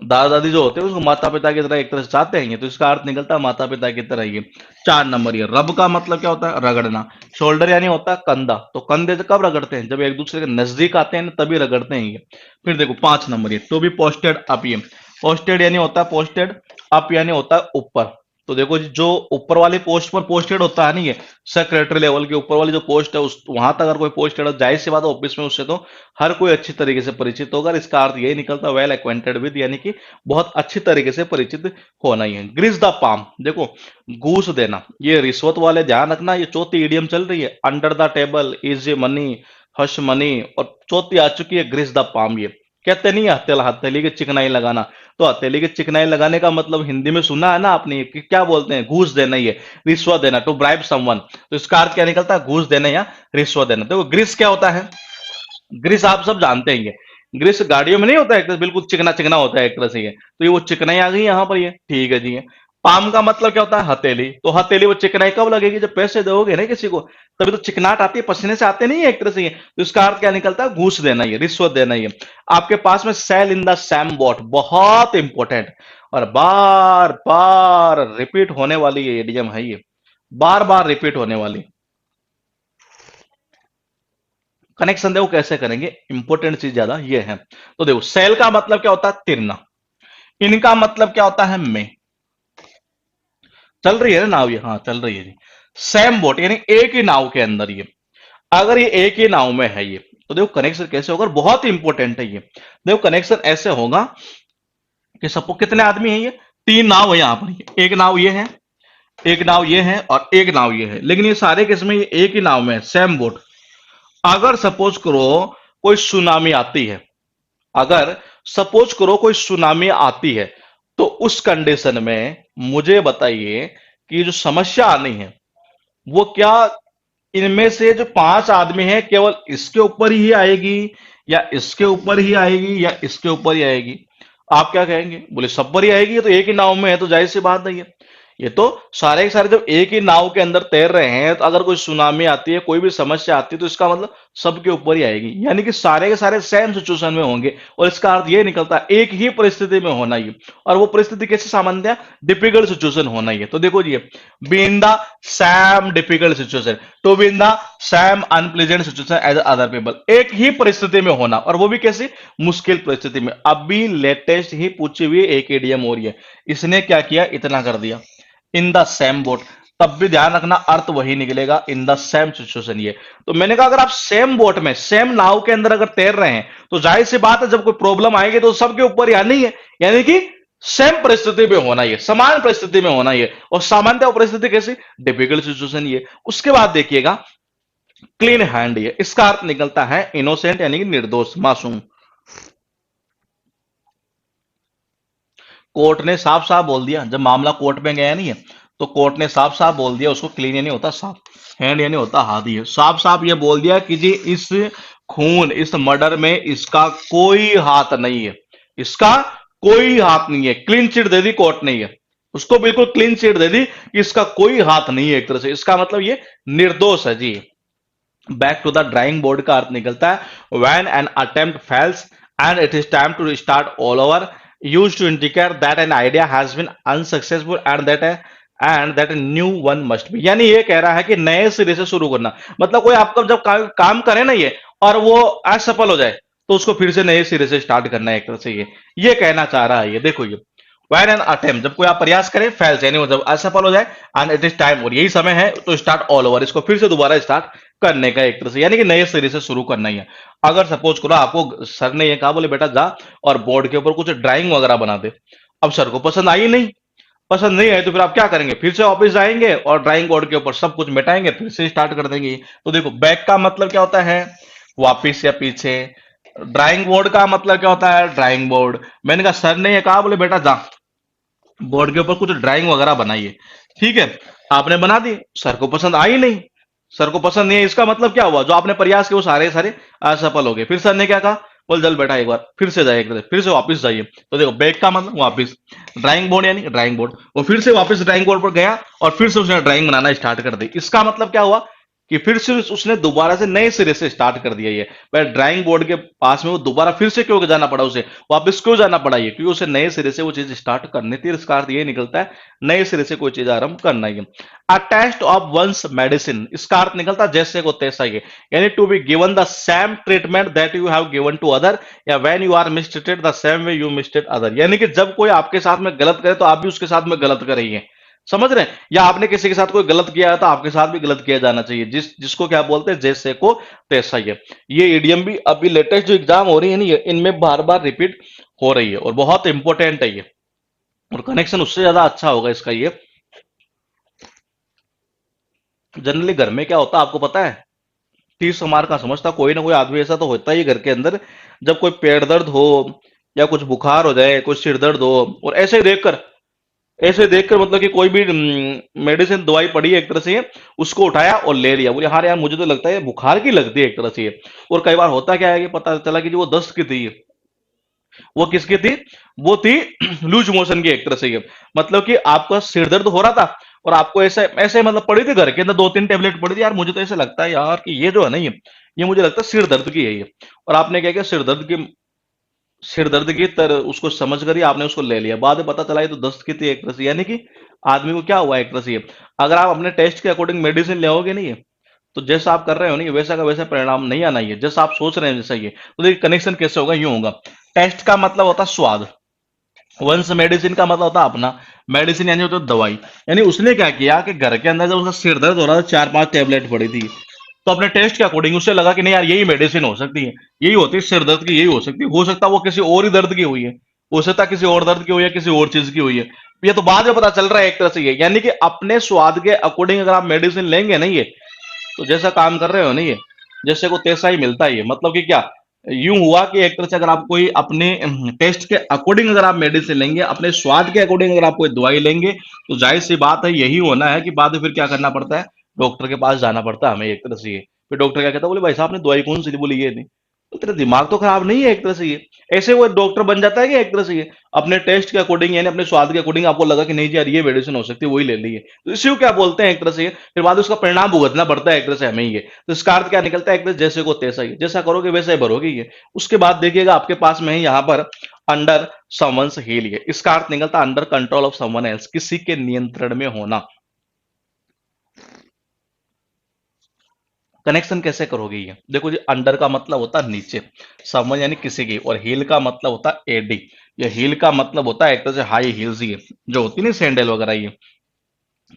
दादा दादी जो होते हैं उसको माता पिता की तरह एक तरह से चाहते हैं, तो इसका अर्थ निकलता है माता पिता की तरह ही। 4 नंबर ये रब का मतलब क्या होता है? रगड़ना। शोल्डर यानी होता है कंधा, तो कंधे से कब रगड़ते हैं? जब एक दूसरे के नजदीक आते हैं ना, तभी रगड़ते हैं ये। फिर देखो 5 नंबर ये टू बी पोस्टेड अप, ये पोस्टेड यानी होता है पोस्टेड, अप यानी होता है ऊपर। तो देखो जी, जो ऊपर वाली पोस्ट पर पोस्टेड होता है नहीं, ये सेक्रेटरी लेवल के ऊपर वाली जो पोस्ट है, उस वहां तक अगर कोई पोस्टेड हो, जाहिर सी बात है ऑफिस में उससे तो हर कोई अच्छी तरीके से परिचित होगा। इसका अर्थ यही निकलता वेल एक्वेंटेड विद, यानी कि बहुत अच्छी तरीके से परिचित होना ही है। ग्रीस द पाम, देखो घूस देना, ये रिश्वत वाले, ध्यान रखना, ये चौथी इडियम चल रही है। Under the table, is money, hush money, और चौथी आ चुकी है ग्रीस द पाम। ये कहते नहीं है हथेली की चिकनाई लगाना, तो हथेली की चिकनाई लगाने का मतलब हिंदी में सुना है ना आपने कि क्या बोलते हैं? घूस देना, ही है रिश्वत देना, टू ब्राइब समवन। तो इसका अर्थ क्या निकलता है? घूस देना या रिश्वत देना। देखो ग्रीस क्या होता है? ग्रीस आप सब जानते हैं, ये ग्रीस गाड़ियों में नहीं होता है, एक तरह से बिल्कुल चिकना चिकना होता है एक तरह से ये, तो ये वो चिकनाई आ गई यहाँ पर ये, ठीक है जी। ये पाम का मतलब क्या होता है? हथेली। तो हथेली वो चिकनाई कब लगेगी? जब पैसे दोगे ना किसी को, तभी तो चिकनाहट आती है, पसीने से आते नहीं है एक तरह से ये। तो इसका अर्थ क्या निकलता है? घूस देना, ये रिश्वत देना। ये आपके पास में sail in the same boat, बहुत इंपॉर्टेंट और बार बार रिपीट होने वाली ये इडियम है, ये बार बार रिपीट होने वाली। कनेक्शन देखो कैसे करेंगे, इंपॉर्टेंट चीज ज्यादा ये है। तो देखो सेल का मतलब क्या होता है? तिरना। इनका मतलब क्या होता है? में। चल रही है ना नाव ये? हाँ चल रही है जी। सेम बोट यानी एक ही नाव के अंदर ये, अगर ये एक ही नाव में है ये, तो देखो कनेक्शन कैसे होगा, बहुत इंपॉर्टेंट है ये। देखो कनेक्शन ऐसे होगा कि सपोज कितने आदमी है ये? 3 नाव है यहाँ पर, एक नाव ये है, एक नाव ये है और एक नाव ये है, लेकिन ये सारे किस्में ये एक ही नाव में है, सेम बोट। अगर सपोज करो कोई सुनामी आती है, अगर सपोज करो कोई सुनामी आती है, तो उस कंडीशन में मुझे बताइए कि जो समस्या आनी है वो क्या इनमें से जो 5 आदमी हैं केवल इसके ऊपर ही आएगी, या इसके ऊपर ही आएगी, या इसके ऊपर ही आएगी? आप क्या कहेंगे? बोले सब पर ही आएगी, ये तो एक ही नाव में है, तो जाहिर सी बात नहीं है। ये तो सारे के सारे जब एक ही नाव के अंदर तैर रहे हैं, तो अगर कोई सुनामी आती है, कोई भी समस्या आती है, तो इसका मतलब सबके ऊपर ही आएगी, यानी कि सारे के सारे सेम सिचुएशन में होंगे। और इसका अर्थ ये निकलता है एक ही परिस्थिति में होना ही, और वो परिस्थिति कैसे सामान्य है? डिफिकल्ट सिचुएशन होना ही है। तो देखो जी, be in the same difficult situation, to be in the same unpleasant situation as other people, एक ही परिस्थिति में होना, और वो भी कैसी? मुश्किल परिस्थिति में। अभी लेटेस्ट ही पूछी हुई एक इडियम हो रही है, इसने क्या किया? इतना कर दिया, इन द सेम बोट। तब भी ध्यान रखना अर्थ वही निकलेगा, इन द सेम सिचुएशन। ये तो मैंने कहा अगर आप सेम बोट में, सेम नाव के अंदर अगर तैर रहे हैं, तो जाहिर सी बात है जब कोई प्रॉब्लम आएगी तो सबके ऊपर ही आनी है, यानी कि सेम परिस्थिति में होना है, समान परिस्थिति में होना है। और सामान्य परिस्थिति कैसी? डिफिकल्ट सिचुएशन ये। उसके बाद देखिएगा क्लीन हैंड, ये इसका अर्थ निकलता है इनोसेंट, यानी कि निर्दोष, मासूम। कोर्ट ने साफ साफ बोल दिया, जब मामला कोर्ट में गया नहीं है, तो कोर्ट ने साफ साफ बोल दिया उसको, क्लीन यानी होता साफ, हैंड यानी होता हाथ ही है, साफ साफ ये बोल दिया कि जी इस खून, इस मर्डर में इसका कोई हाथ नहीं है, इसका कोई हाथ नहीं है। क्लीन चिट दे दी कोर्ट ने, ये उसको बिल्कुल क्लीन चिट दे दी कि इसका कोई हाथ नहीं है एक तरह से, इसका मतलब ये निर्दोष है जी। Back to the drawing board का अर्थ निकलता है when an attempt fails and it is time to start all over, used to indicate that an idea has been unsuccessful and that a new one must be। यानी ये कह रहा है कि नए सिरे से शुरू करना, मतलब कोई आपका जब काम करे ना ये और वो असफल हो जाए, तो उसको फिर से नए सिरे से स्टार्ट करना है एक तरह से, ये कहना चाह रहा है ये। देखो ये वैन एन अटेम्प्ट, जब कोई आप प्रयास करें, फेल्स यानी वो जब असफल हो जाए, एंड इट इज टाइम, और यही समय है तो स्टार्ट ऑल ओवर, इसको फिर से दोबारा स्टार्ट करने का एक तरह से, यानी कि नए सिरे से शुरू करना ही है। अगर सपोज करो आपको सर ने ये कहा, बोले बेटा जा और बोर्ड के ऊपर कुछ ड्राइंग वगैरह बना दे, अब सर को पसंद आई नहीं, पसंद नहीं आए तो फिर आप क्या करेंगे? फिर से ऑफिस जाएंगे और ड्राइंग बोर्ड के ऊपर सब कुछ मिटाएंगे, फिर से स्टार्ट कर देंगे। तो देखो बैक का मतलब क्या होता है? वापिस या पीछे। ड्राइंग बोर्ड का मतलब क्या होता है? Drawing board. मैंने कहा सर ने ये कहा, बोले बेटा जा बोर्ड के ऊपर कुछ ड्राइंग वगैरह बनाइए, ठीक है, आपने बना दी, सर को पसंद आई नहीं, सर को पसंद नहीं है, इसका मतलब क्या हुआ? जो आपने प्रयास किए वो सारे सारे असफल हो गए। फिर सर ने क्या कहा? बोल चल बेटा एक बार फिर से जाइए, फिर से वापस जाइए। तो देखो बैक का मतलब वापस, ड्राइंग बोर्ड यानी ड्राइंग बोर्ड, वो फिर से वापस ड्राइंग बोर्ड पर गया और फिर से उसने ड्राइंग बनाना स्टार्ट कर दी। इसका मतलब क्या हुआ? कि फिर से उसने दोबारा से नए सिरे से स्टार्ट कर दिया ये। भाई ड्राइंग बोर्ड के पास में वो दोबारा फिर से क्यों जाना पड़ा उसे, वापस क्यों जाना पड़ा ये, क्योंकि उसे नए सिरे से वो चीज स्टार्ट करनी थी। इसका अर्थ ये निकलता है नए सिरे से कोई चीज आरंभ करना ही। अटैच्ड ऑफ वंस मेडिसिन, इसका अर्थ निकलता है जैसे को तैसा ही, यानी to be given the same treatment that you have given to other, या when you are mistreated the same way you mistreat other, यानी कि जब कोई आपके साथ में गलत करे तो आप भी उसके साथ में गलत करिए। समझ रहे हैं, या आपने किसी के साथ कोई गलत किया है तो आपके साथ भी गलत किया जाना चाहिए, जिसको क्या बोलते हैं, जैसे को तैसा ही है। ये ईडीएम भी अभी लेटेस्ट जो एग्जाम हो रही है ना, इनमें बार बार रिपीट हो रही है और बहुत इंपॉर्टेंट है ये, और कनेक्शन उससे ज्यादा अच्छा होगा इसका ये। जनरली घर में क्या होता है आपको पता है, 30 मार्क का समझता कोई ना कोई आदमी ऐसा तो होता ही है घर के अंदर, जब कोई पेट दर्द हो या कुछ बुखार हो जाए, कुछ सिर दर्द हो, और ऐसे देखकर मतलब कि कोई भी मेडिसिन दवाई पड़ी है एक तरह से ये, उसको उठाया और ले लिया, बोले हाँ यार मुझे तो लगता है ये बुखार की लगती है एक तरह से ये। और कई बार होता क्या है कि पता चला कि जो वो दस्त की थी, वो किसकी थी, वो थी लूज मोशन की एक तरह से ये। मतलब कि आपका सिर दर्द हो रहा था और आपको ऐसे ऐसे मतलब पड़ी थी घर के अंदर 2-3 टेबलेट पड़ी थी, यार मुझे तो ऐसा लगता है यार कि ये जो है ना ये मुझे लगता है सिर दर्द की है ये। और आपने क्या किया, सिर दर्द की तरह उसको समझ कर ही आपने उसको ले लिया, बाद में पता चला ये तो दस्त की थी एक तरह से, यानी कि आदमी को क्या हुआ एक तरह से अगर आप अपने टेस्ट के अकॉर्डिंग मेडिसिन लेओगे नहीं है, तो जैसा आप कर रहे हो नहीं वैसा का वैसा परिणाम नहीं आना ही है, जैसा आप सोच रहे हैं जैसा ये। तो देखिए कनेक्शन कैसे होगा, यूं होगा। टेस्ट का मतलब होता है स्वाद, वंस मेडिसिन का मतलब होता है अपना, मेडिसिन यानी होता है दवाई। यानी उसने क्या किया कि घर के अंदर जब उसका सिर दर्द हो रहा था, 4-5 टेबलेट पड़ी थी, तो अपने टेस्ट के अकॉर्डिंग उसे लगा कि नहीं यार यही मेडिसिन हो सकती है, यही होती है सिर दर्द की, यही हो सकता है वो किसी और ही दर्द की हुई है, हो सकता है किसी और दर्द की हुई है, किसी और चीज की हुई है। ये तो बाद में पता चल रहा है एक तरह से ये, यानी कि अपने स्वाद के अकॉर्डिंग अगर आप मेडिसिन लेंगे नहीं ये, तो जैसा काम कर रहे हो नहीं ये, जैसे को तैसा ही मिलता है ये। मतलब कि क्या, यूं हुआ कि एक तरह से अगर आप कोई अपने टेस्ट के अकॉर्डिंग अगर आप मेडिसिन लेंगे, अपने स्वाद के अकॉर्डिंग अगर आप कोई दवाई लेंगे, तो जाहिर सी बात है यही होना है कि बाद में फिर क्या करना पड़ता है, डॉक्टर के पास जाना पड़ता है हमें एक तरह से ये। फिर डॉक्टर क्या कहता है, बोले भाई साहब आपने दवाई कौन सी दी, बोली ये नहीं। तो तेरा दिमाग तो खराब नहीं है एक तरह से ये, ऐसे वो डॉक्टर बन जाता है कि एक तरह से ये अपने टेस्ट के अकॉर्डिंग यानी अपने स्वाद के अकॉर्डिंग आपको लगा कि नहीं जी यार ये मेडिसिन हो सकती है, वही ले ली है, तो इसी को क्या बोलते हैं एक तरह से ये। फिर बाद में उसका परिणाम भुगतना पड़ता है एक तरह से हमें ये। तो इसका अर्थ क्या निकलता है, एक तरह से जैसे को तैसा ही, जैसा करोगे वैसा ही भरोगे ये। उसके बाद देखिएगा आपके पास में है यहाँ पर अंडर समवंस हील, ये इसका अर्थ निकलता है under control of someone else, किसी के नियंत्रण में होना। कनेक्शन कैसे करोगे ये, देखो जी अंडर का मतलब होता है नीचे, समवन यानी किसी की, और हील का मतलब होता है एडी। ये हील का मतलब होता है एक तरह से हाई हील्स, ये जो होती है ना सैंडल वगैरह ये।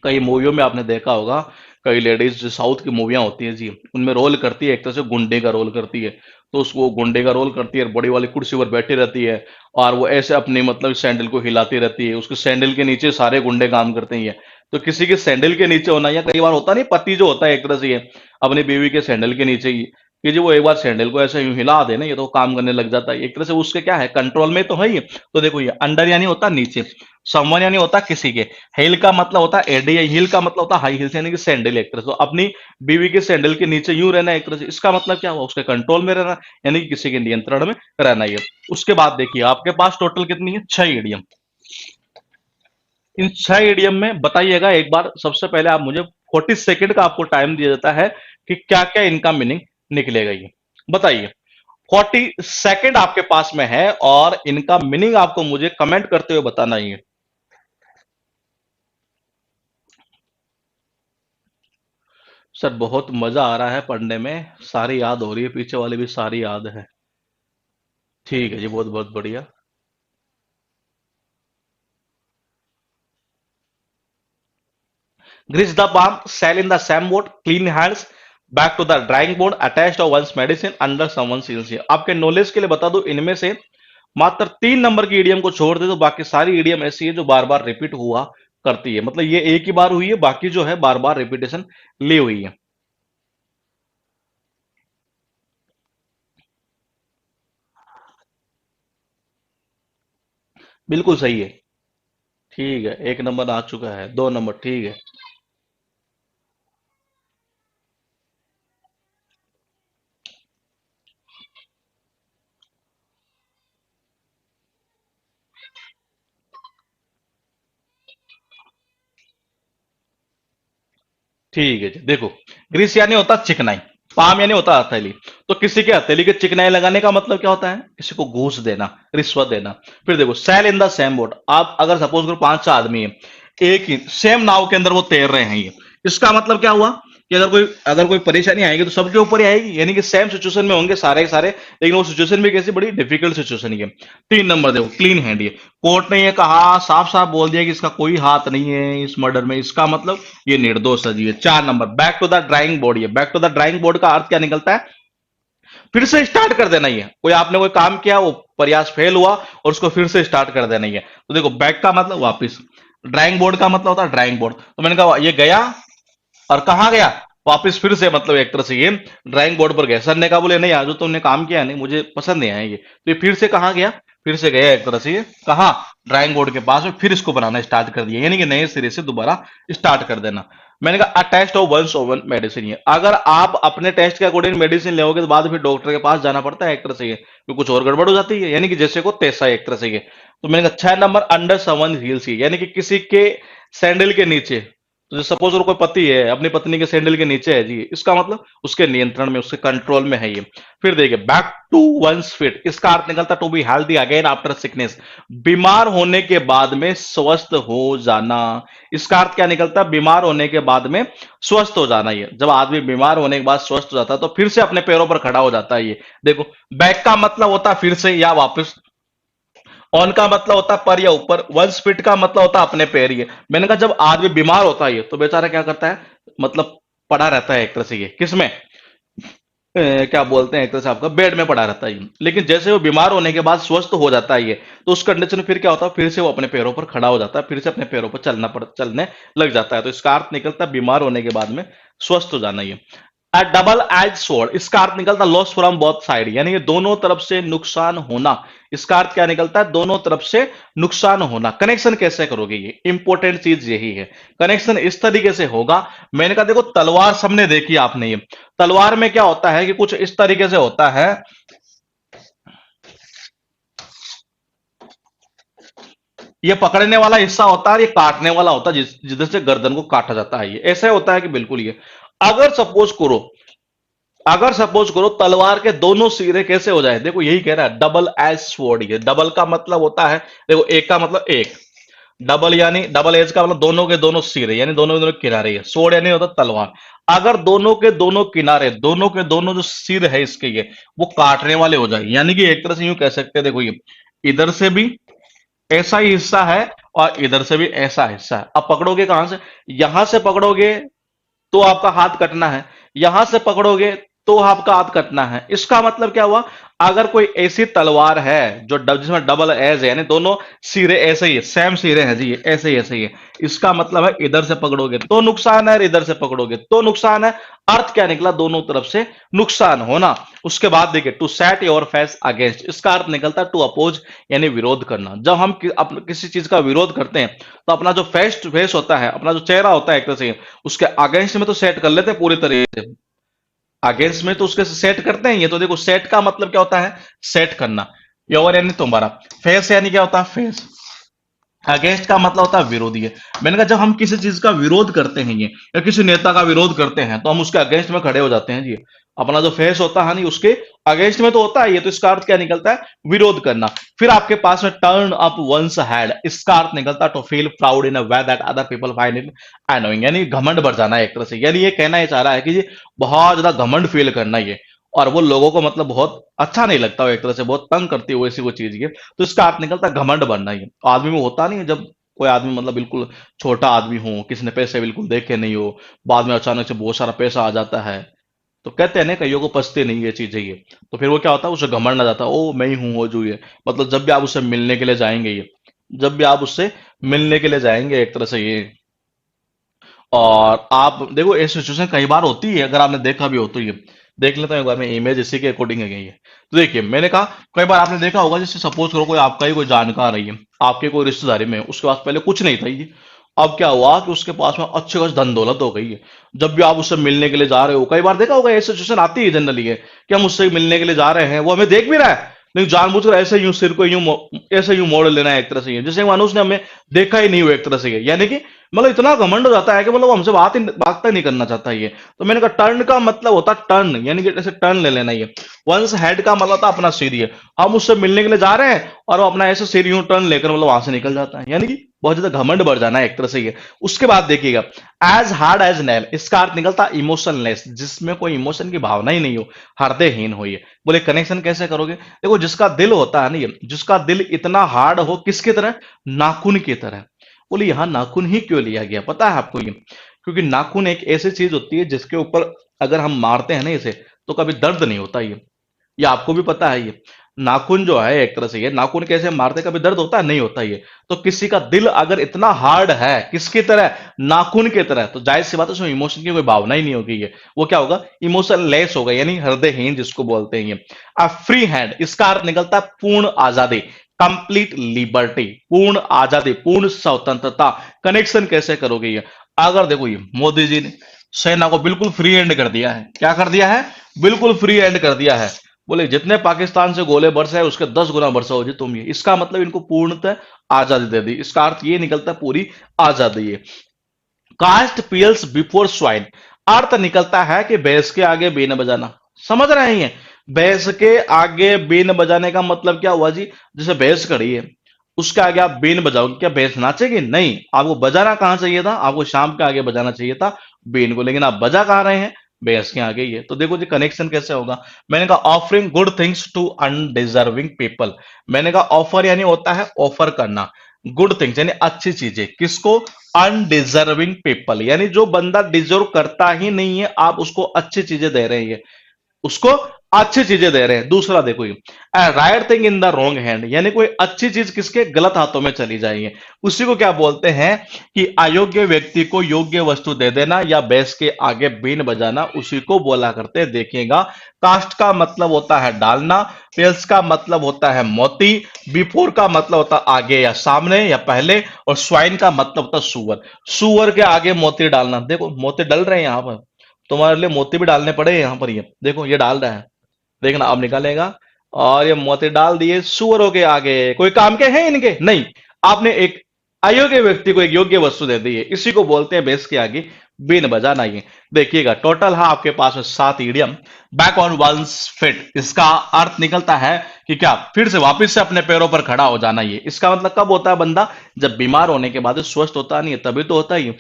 कई मूवियों में आपने देखा होगा, कई लेडीज जो साउथ की मूवियां होती है जी, उनमें रोल करती है एक तरह से गुंडे का रोल करती है, तो उसको गुंडे का रोल करती है, बड़ी वाली कुर्सी पर बैठी रहती है, और वो ऐसे अपनी मतलब सैंडल को हिलाती रहती है, उसके सैंडल के नीचे सारे गुंडे काम करते हैं ये। तो किसी के सैंडल के नीचे होना, या कई बार होता नहीं पति जो होता है एक तरह से ये अपनी बीवी के सैंडल के नीचे ही, कि जो वो एक बार सैंडल को ऐसे यूं हिला दे ना, ये तो काम करने लग जाता है एक तरह से, उसके क्या है कंट्रोल में तो है ही। तो देखो ये अंडर यानी होता नीचे, समवन यानी होता किसी के, हील का मतलब होता है एडी, हील का मतलब होता है हाई हील्स यानी कि सैंडल एक तरह से। तो अपनी बीवी के सैंडल के नीचे यूं रहना एक तरह से, इसका मतलब क्या हुआ, उसके कंट्रोल में रहना, यानी कि किसी के नियंत्रण में रहना ये। उसके बाद देखिए आपके पास टोटल कितनी है, 6 ईडीएम। इन 6 ईडीएम में बताइएगा एक बार, सबसे पहले आप मुझे 40 सेकेंड का आपको टाइम दिया जाता है कि क्या क्या इनका मीनिंग निकलेगा ये, बताइए। 40 सेकेंड आपके पास में है और इनका मीनिंग आपको मुझे कमेंट करते हुए बताना ही है। सर बहुत मजा आ रहा है पढ़ने में, सारी याद हो रही है, पीछे वाली भी सारी याद है। ठीक है जी, बहुत बहुत बढ़िया। Grease the palm, sail in the same boat, clean hands, back to the drawing board, attached to one's medicine under someone's heels। आपके नॉलेज के लिए बता दूं, इनमें से मात्र 3 नंबर की ईडीएम को छोड़ दे तो बाकी सारी ईडीएम ऐसी है जो बार बार रिपीट हुआ करती है, मतलब ये एक ही बार हुई है, बाकी जो है बार बार रिपीटेशन ली हुई है। बिल्कुल सही है। ठीक है, 1 नंबर आ चुका है, 2 नंबर ठीक है। ठीक है जी, देखो ग्रीस यानी होता चिकनाई, पाम यानी होता हथेली। तो किसी के हथेली के चिकनाई लगाने का मतलब क्या होता है? किसी को घूस देना, रिश्वत देना। फिर देखो sail in the same boat, आप अगर सपोज करो 5-6 आदमी है, एक ही सेम नाव के अंदर वो तैर रहे हैं, ये इसका मतलब क्या हुआ कि अगर कोई परेशानी आएगी तो सबके ऊपर ही आएगी, यानी कि सेम सिचुएशन में होंगे सारे के सारे, लेकिन वो सिचुएशन भी कैसी बड़ी डिफिकल्ट सिचुएशन है। 3 नंबर देखो क्लीन हैंड, ये कोर्ट ने ये कहा, साफ साफ बोल दिया कि इसका कोई हाथ नहीं है इस मर्डर में, इसका मतलब ये निर्दोष है जी। ये 4 number back to the drawing board, ये back to the drawing board का अर्थ क्या निकलता है? फिर से स्टार्ट कर देना ही है। कोई आपने कोई काम किया, वो प्रयास फेल हुआ और उसको फिर से स्टार्ट कर देना ही है। तो देखो बैक का मतलब वापस, ड्राइंग बोर्ड का मतलब होता है ड्राइंग बोर्ड। तो मैंने कहा ये गया और कहां गया? वापस फिर से, मतलब एक तरह से ये ड्राइंग बोर्ड पर गया। सर ने कहा बोले नहीं आज जो तुमने काम किया नहीं मुझे पसंद नहीं आया ये, तो ये फिर से कहां गया? फिर से गया एक तरह से ये कहा ड्राइंग बोर्ड के पास में, फिर इसको बनाना स्टार्ट कर दिया, यानी कि नए सिरे से दोबारा स्टार्ट कर देना। मैंने कहा a taste of one's own medicine, ये अगर आप अपने टेस्ट के अकॉर्डिंग मेडिसिन लेोगे तो बाद फिर डॉक्टर के पास जाना पड़ता है एक तरह से ये, तो कुछ और गड़बड़ हो जाती है, यानी कि जैसे को तैसा एक तरह से ये। तो मैंने कहा 6 नंबर अंडर समवन हील्स, यानी कि किसी के सैंडल के नीचे। तो सपोज कोई पति है अपनी पत्नी के सैंडल के नीचे है जी, इसका मतलब उसके नियंत्रण में, उसके कंट्रोल में है ये। फिर देखिए बैक टू वंस फिट, इसका अर्थ निकलता to be healthy again after sickness, बीमार होने के बाद में स्वस्थ हो जाना। इसका अर्थ क्या निकलता है? बीमार होने के बाद में स्वस्थ हो जाना। ये जब आदमी बीमार होने के बाद स्वस्थ हो जाता है तो फिर से अपने पैरों पर खड़ा हो जाता है। ये देखो बैक का मतलब होता है फिर से या वापस, ऑन का मतलब होता है पर या ऊपर, वंस फिट का मतलब होता है अपने पैर। ये मैंने कहा जब आदमी बीमार होता है तो बेचारा क्या करता है, मतलब पड़ा रहता है एक तरह से, ये किसमें क्या बोलते हैं, एक तरह से आपका बेड में पड़ा रहता है ये। लेकिन जैसे वो बीमार होने के बाद स्वस्थ हो जाता है ये, तो उस कंडीशन में फिर क्या होता है, फिर से वो अपने पैरों पर खड़ा हो जाता है, फिर से अपने पैरों पर चलने लग जाता है। तो इसका अर्थ निकलता है बीमार होने के बाद में स्वस्थ हो जाना। ये अ डबल एज स्वॉर्ड, इसका अर्थ निकलता है लॉस फ्रॉम बोथ साइड, यानी कि दोनों तरफ से नुकसान होना। इसका अर्थ क्या निकलता है? दोनों तरफ से नुकसान होना। कनेक्शन कैसे करोगे? ये इंपॉर्टेंट चीज यही है। कनेक्शन इस तरीके से होगा, मैंने कहा देखो तलवार सबने देखी आपने, ये तलवार में क्या होता है कि कुछ इस तरीके से होता है, ये पकड़ने वाला हिस्सा होता है, ये काटने वाला होता है, जिधर से गर्दन को काटा जाता है। ये ऐसा होता है कि बिल्कुल ये, अगर सपोज करो अगर सपोज करो तलवार के दोनों सिरे कैसे हो जाए, देखो यही कह रहा है डबल एज स्वॉर्ड। ये डबल का मतलब होता है, देखो एक का मतलब एक, डबल यानी डबल एज का मतलब दोनों के दोनों सिरे, यानी दोनों के दोनों किनारे है। स्वॉर्ड यानी होता है तलवार। अगर दोनों के दोनों किनारे, दोनों के दोनों जो सिर है इसके, ये वो काटने वाले हो जाए, यानी कि एक तरह से यूं कह सकते हैं, देखो ये इधर से भी ऐसा ही हिस्सा है और इधर से भी ऐसा हिस्सा है। अब पकड़ोगे कहां से? यहां से पकड़ोगे तो आपका हाथ कटना है, यहां से पकड़ोगे तो आपका हाथ कटना है। इसका मतलब क्या हुआ? अगर कोई ऐसी तलवार है जो जिसमें डबल एज है, यानी दोनों सिरे ऐसे ही है, सेम सिरे हैं जी, ऐसे ही है, इसका मतलब है इधर से पकड़ोगे तो नुकसान है और इधर से पकड़ोगे तो नुकसान है। अर्थ क्या निकला? दोनों तरफ से नुकसान होना। उसके बाद देखिए to set your face against, इसका अर्थ निकलता है टू अपोज, यानी विरोध करना। जब हम किसी चीज का विरोध करते हैं तो अपना जो फेस टू फेस होता है, अपना जो चेहरा होता है एक तरह से उसके अगेंस्ट में तो सेट कर लेते हैं पूरी तरीके से, अगेंस्ट में तो उसके सेट करते हैं। ये तो देखो सेट का मतलब क्या होता है? सेट करना। योर यानी तुम्हारा, फेस यानी क्या होता है? फेस। अगेंस्ट का मतलब होता है विरोधी है। मैंने कहा जब हम किसी चीज का विरोध करते हैं ये, या किसी नेता का विरोध करते हैं तो हम उसके अगेंस्ट में खड़े हो जाते हैं जी। अपना जो फेस होता है नहीं उसके अगेंस्ट में तो होता है ये, तो इसका अर्थ क्या निकलता है? विरोध करना। फिर आपके पास में टर्न अप वंस हेड, इसका अर्थ निकलता है to feel proud in a way that other people find it annoying, यानी घमंड बढ़ जाना है एक तरह से। यानी ये कहना ये चाह रहा है कि ये बहुत ज्यादा घमंड फील करना ये, और वो लोगों को मतलब बहुत अच्छा नहीं लगता हो एक तरह से, बहुत तंग करती है वो ऐसी वो चीज ये। तो इसका अर्थ निकलता है घमंड बनना। ये आदमी में होता नहीं है, जब कोई आदमी मतलब बिल्कुल छोटा आदमी हो, किसी ने पैसे बिल्कुल देखे नहीं हो, बाद में अचानक से बहुत सारा पैसा आ जाता है, तो कहते हैं ना कईयों को पचते नहीं ये चीजें ये, तो फिर वो क्या होता है, उसे घमंड आ जाता है, ओ मैं ही हूँ वो जो ये। मतलब जब भी आप उससे मिलने के लिए जाएंगे ये, जब भी आप उससे मिलने के लिए जाएंगे एक तरह से ये, और आप देखो ये सिचुएशन कई बार होती है, अगर आपने देखा भी हो तो ये देख लेता हूँ एक बार मैं, इमेज इसी के अकॉर्डिंग है ये। तो देखिए मैंने कहा कई बार आपने देखा होगा, जैसे सपोज करो कोई आपका ही कोई जानकार है ये, आपके कोई रिश्तेदारी में, उसके पास पहले कुछ नहीं था ये, अब क्या हुआ कि उसके पास में अच्छे खास धन दौलत हो गई है। जब भी आप उससे मिलने के लिए जा रहे हो, कई बार देखा होगा ये सिचुएशन आती है जनरली है कि हम उससे मिलने के लिए जा रहे हैं, वो हमें देख भी रहा है लेकिन जानबूझकर ऐसे यूं सिर को यूं ऐसे यूं मोड़ लेना है एक तरह से ये, जैसे मानो उसने हमें देखा ही नहीं हुआ एक तरह से ये, यानी कि मतलब इतना घमंड हो जाता है कि मतलब वो हमसे बात तक नहीं करना चाहता ये। तो मैंने कहा टर्न का मतलब होता है टर्न, यानी कि जैसे टर्न ले लेना ये। वंस हेड का मतलब था अपना सिर, ये हम उससे मिलने के लिए जा रहे हैं और वो अपना ऐसे सिर यूं टर्न लेकर मतलब वहां से निकल जाता है, यानी कि बहुत ज्यादा घमंड बढ़ जाना है एक तरह से ये। उसके बाद देखिएगा, एज हार्ड एज नेल, इसका अर्थ निकलता इमोशनलेस, जिसमें कोई इमोशन की भावना ही नहीं हो, हृदयहीन हो ये। बोले कनेक्शन कैसे करोगे? देखो जिसका दिल होता है ना ये, जिसका दिल इतना हार्ड हो, किसकी तरह? नाखून की तरह। बोले यहां नाखून ही क्यों लिया गया पता है आपको ये? क्योंकि नाखून एक ऐसी चीज होती है जिसके ऊपर अगर हम मारते हैं ना इसे, तो कभी दर्द नहीं होता ये आपको भी पता है ये। नाखून जो है एक तरह से, ये नाखून कैसे मारते, कभी दर्द होता है? नहीं होता ये। तो किसी का दिल अगर इतना हार्ड है, किसकी तरह? नाखून की तरह, तो जाहिर सी बात है उसमें इमोशन की कोई भावना ही नहीं होगी ये। वो क्या होगा? इमोशन लेस होगा, यानी हृदयहीन जिसको बोलते हैं ये। अब फ्री हैंड, इसका अर्थ निकलता है पूर्ण आजादी, कंप्लीट लिबर्टी, पूर्ण आजादी, पूर्ण स्वतंत्रता। कनेक्शन कैसे करोगे ये? अगर देखो ये मोदी जी ने सेना को बिल्कुल फ्री हैंड कर दिया है, क्या कर दिया है? बिल्कुल फ्री हैंड कर दिया है। बोले जितने पाकिस्तान से गोले बरसे उसके 10 गुना बरसाओ जी तुम, ये इसका मतलब इनको पूर्णतः आजादी दे दी। इसका अर्थ ये निकलता है पूरी आजादी है। कास्ट पील्स बिफोर स्वाइन, अर्थ निकलता है कि भैंस के आगे बीन बजाना। समझ रहे हैं? भैंस के आगे बीन बजाने का मतलब क्या हुआ जी? जैसे भैंस खड़ी है, उसके आगे आप बीन बजाओगे, क्या भैंस नाचेगी? नहीं। आपको बजाना कहां चाहिए था? आपको शाम के आगे बजाना चाहिए था बीन को, लेकिन आप बजा कहां रहे हैं? भैंस के आगे ही है। तो देखो जी कनेक्शन कैसे होगा। मैंने कहा offering good things to undeserving people. मैंने कहा ऑफर यानी होता है ऑफर करना, गुड थिंग्स यानी अच्छी चीजें, किसको? अनडिजर्विंग पीपल, यानी जो बंदा डिजर्व करता ही नहीं है, आप उसको अच्छी चीजें दे रहे हैं, उसको अच्छी चीजें दे रहे हैं। दूसरा देखो ये, right thing in the wrong hand, यानी कोई अच्छी चीज किसके? गलत हाथों में चली जाएगी। उसी को क्या बोलते हैं कि अयोग्य व्यक्ति को योग्य वस्तु दे देना या भैंस के आगे बीन बजाना, उसी को बोला करते हैं। देखिएगा, कास्ट का मतलब होता है डालना, पेल्स का मतलब होता है मोती, बिफोर का मतलब होता है आगे या सामने या पहले, और स्वाइन का मतलब होता है सुअर। सुअर के आगे मोती डालना, देखो मोती डल रहे हैं यहां पर, तुम्हारे लिए मोती भी डालने पड़े यहां पर, ये देखो ये डाल रहा है, देखना अब निकालेगा। और ये मोती डाल दिए सुअरों के आगे, कोई काम के हैं इनके? नहीं। आपने एक अयोग्य व्यक्ति को एक योग्य वस्तु दे दी है, इसी को बोलते हैं भैंस के आगे बीन बजाना। ये देखिएगा टोटल है आपके पास में 7 idiom. Back on one's feet, इसका अर्थ निकलता है कि क्या? फिर से वापस से अपने पैरों पर खड़ा हो जाना। ये इसका मतलब कब होता है बंदा? जब बीमार होने के बाद स्वस्थ होता नहीं है, तभी तो होता ही।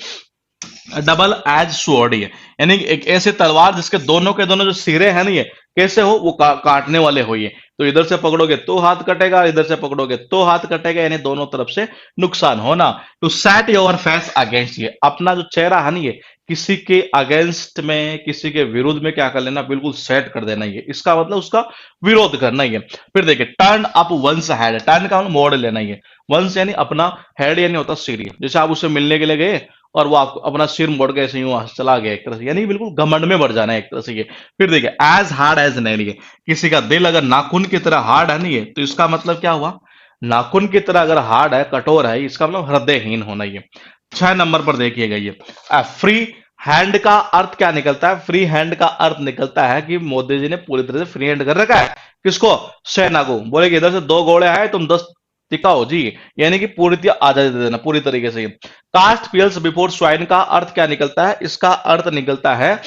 डबल एज स्वॉर्ड, ये यानी कि एक ऐसे तलवार जिसके दोनों के दोनों जो सिरे हैं ना, ये कैसे हो? वो काटने वाले हो ये। तो इधर से पकड़ोगे तो हाथ कटेगा, इधर से पकड़ोगे तो हाथ कटेगा, यानी दोनों तरफ से नुकसान होना। To set your face against, ये अपना जो चेहरा है ना, ये किसी के अगेंस्ट में, किसी के विरुद्ध में क्या कर लेना? बिल्कुल सेट कर देना। ये इसका मतलब उसका विरोध करना। ये फिर देखिए, turn up once head, turn का मतलब मोड़ लेना। ये वंस यानी अपना, हेड यानी होता सिर। ये जैसे आप उससे मिलने के लिए गए और वो आपको अपना सिर मोड़ के ऐसे यूं वहां से चला गया एक तरह से, यानी बिल्कुल घमंड में बढ़ जाना है एक तरह से ये। फिर देखिए, एज हार्ड एज नेल, ये किसी का दिल अगर नाखून की तरह हार्ड है नहीं है, तो इसका मतलब क्या हुआ? नाखून की तरह अगर हार्ड है, कठोर है, इसका मतलब हृदयहीन होना। ये 6 नंबर पर देखिएगा, ये फ्री हैंड का अर्थ क्या निकलता है? फ्री हैंड का अर्थ निकलता है कि मोदी जी ने पूरी तरह से फ्री हैंड कर रखा है। किसको? सेना को। बोले कि इधर से 2 घोड़े आए, तुम 10 टिकाओ जी, यानी कि पूरी आजादी दे देना पूरी तरीके से। कास्ट पील्स बिफोर स्वाइन का अर्थ क्या निकलता है? इसका अर्थ निकलता है,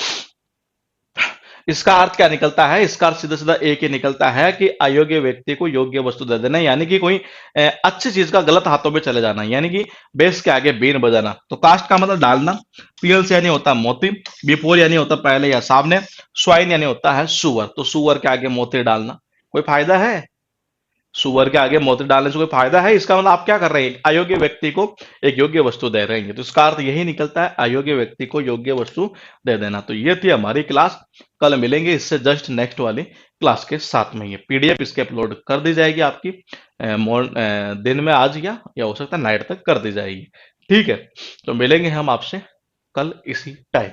इसका अर्थ क्या निकलता है? इसका अर्थ सीधा सीधा एक ही निकलता है कि अयोग्य व्यक्ति को योग्य वस्तु दे देना, यानी कि कोई अच्छी चीज का गलत हाथों में चले जाना, यानी कि बेस के आगे बीन बजाना। तो कास्ट का मतलब डालना, पीएल्स यानी होता है मोती, बिफोर यानी होता है पहले या सामने, स्वाइन यानी होता है सुअर। तो सुअर के आगे मोती डालना कोई फायदा है? सुअर के आगे मोती डालने से कोई फायदा है? इसका मतलब आप क्या कर रहे हैं? अयोग्य व्यक्ति को एक योग्य वस्तु दे रहे हैं। तो इसका अर्थ यही निकलता है, अयोग्य व्यक्ति को योग्य वस्तु दे देना। तो ये थी हमारी क्लास। कल मिलेंगे इससे जस्ट नेक्स्ट वाली क्लास के साथ में। ये पीडीएफ इसके अपलोड कर दी जाएगी आपकी दिन में, आज या हो सकता है नाइट तक कर दी जाएगी। ठीक है, तो मिलेंगे हम आपसे कल इसी टाइम।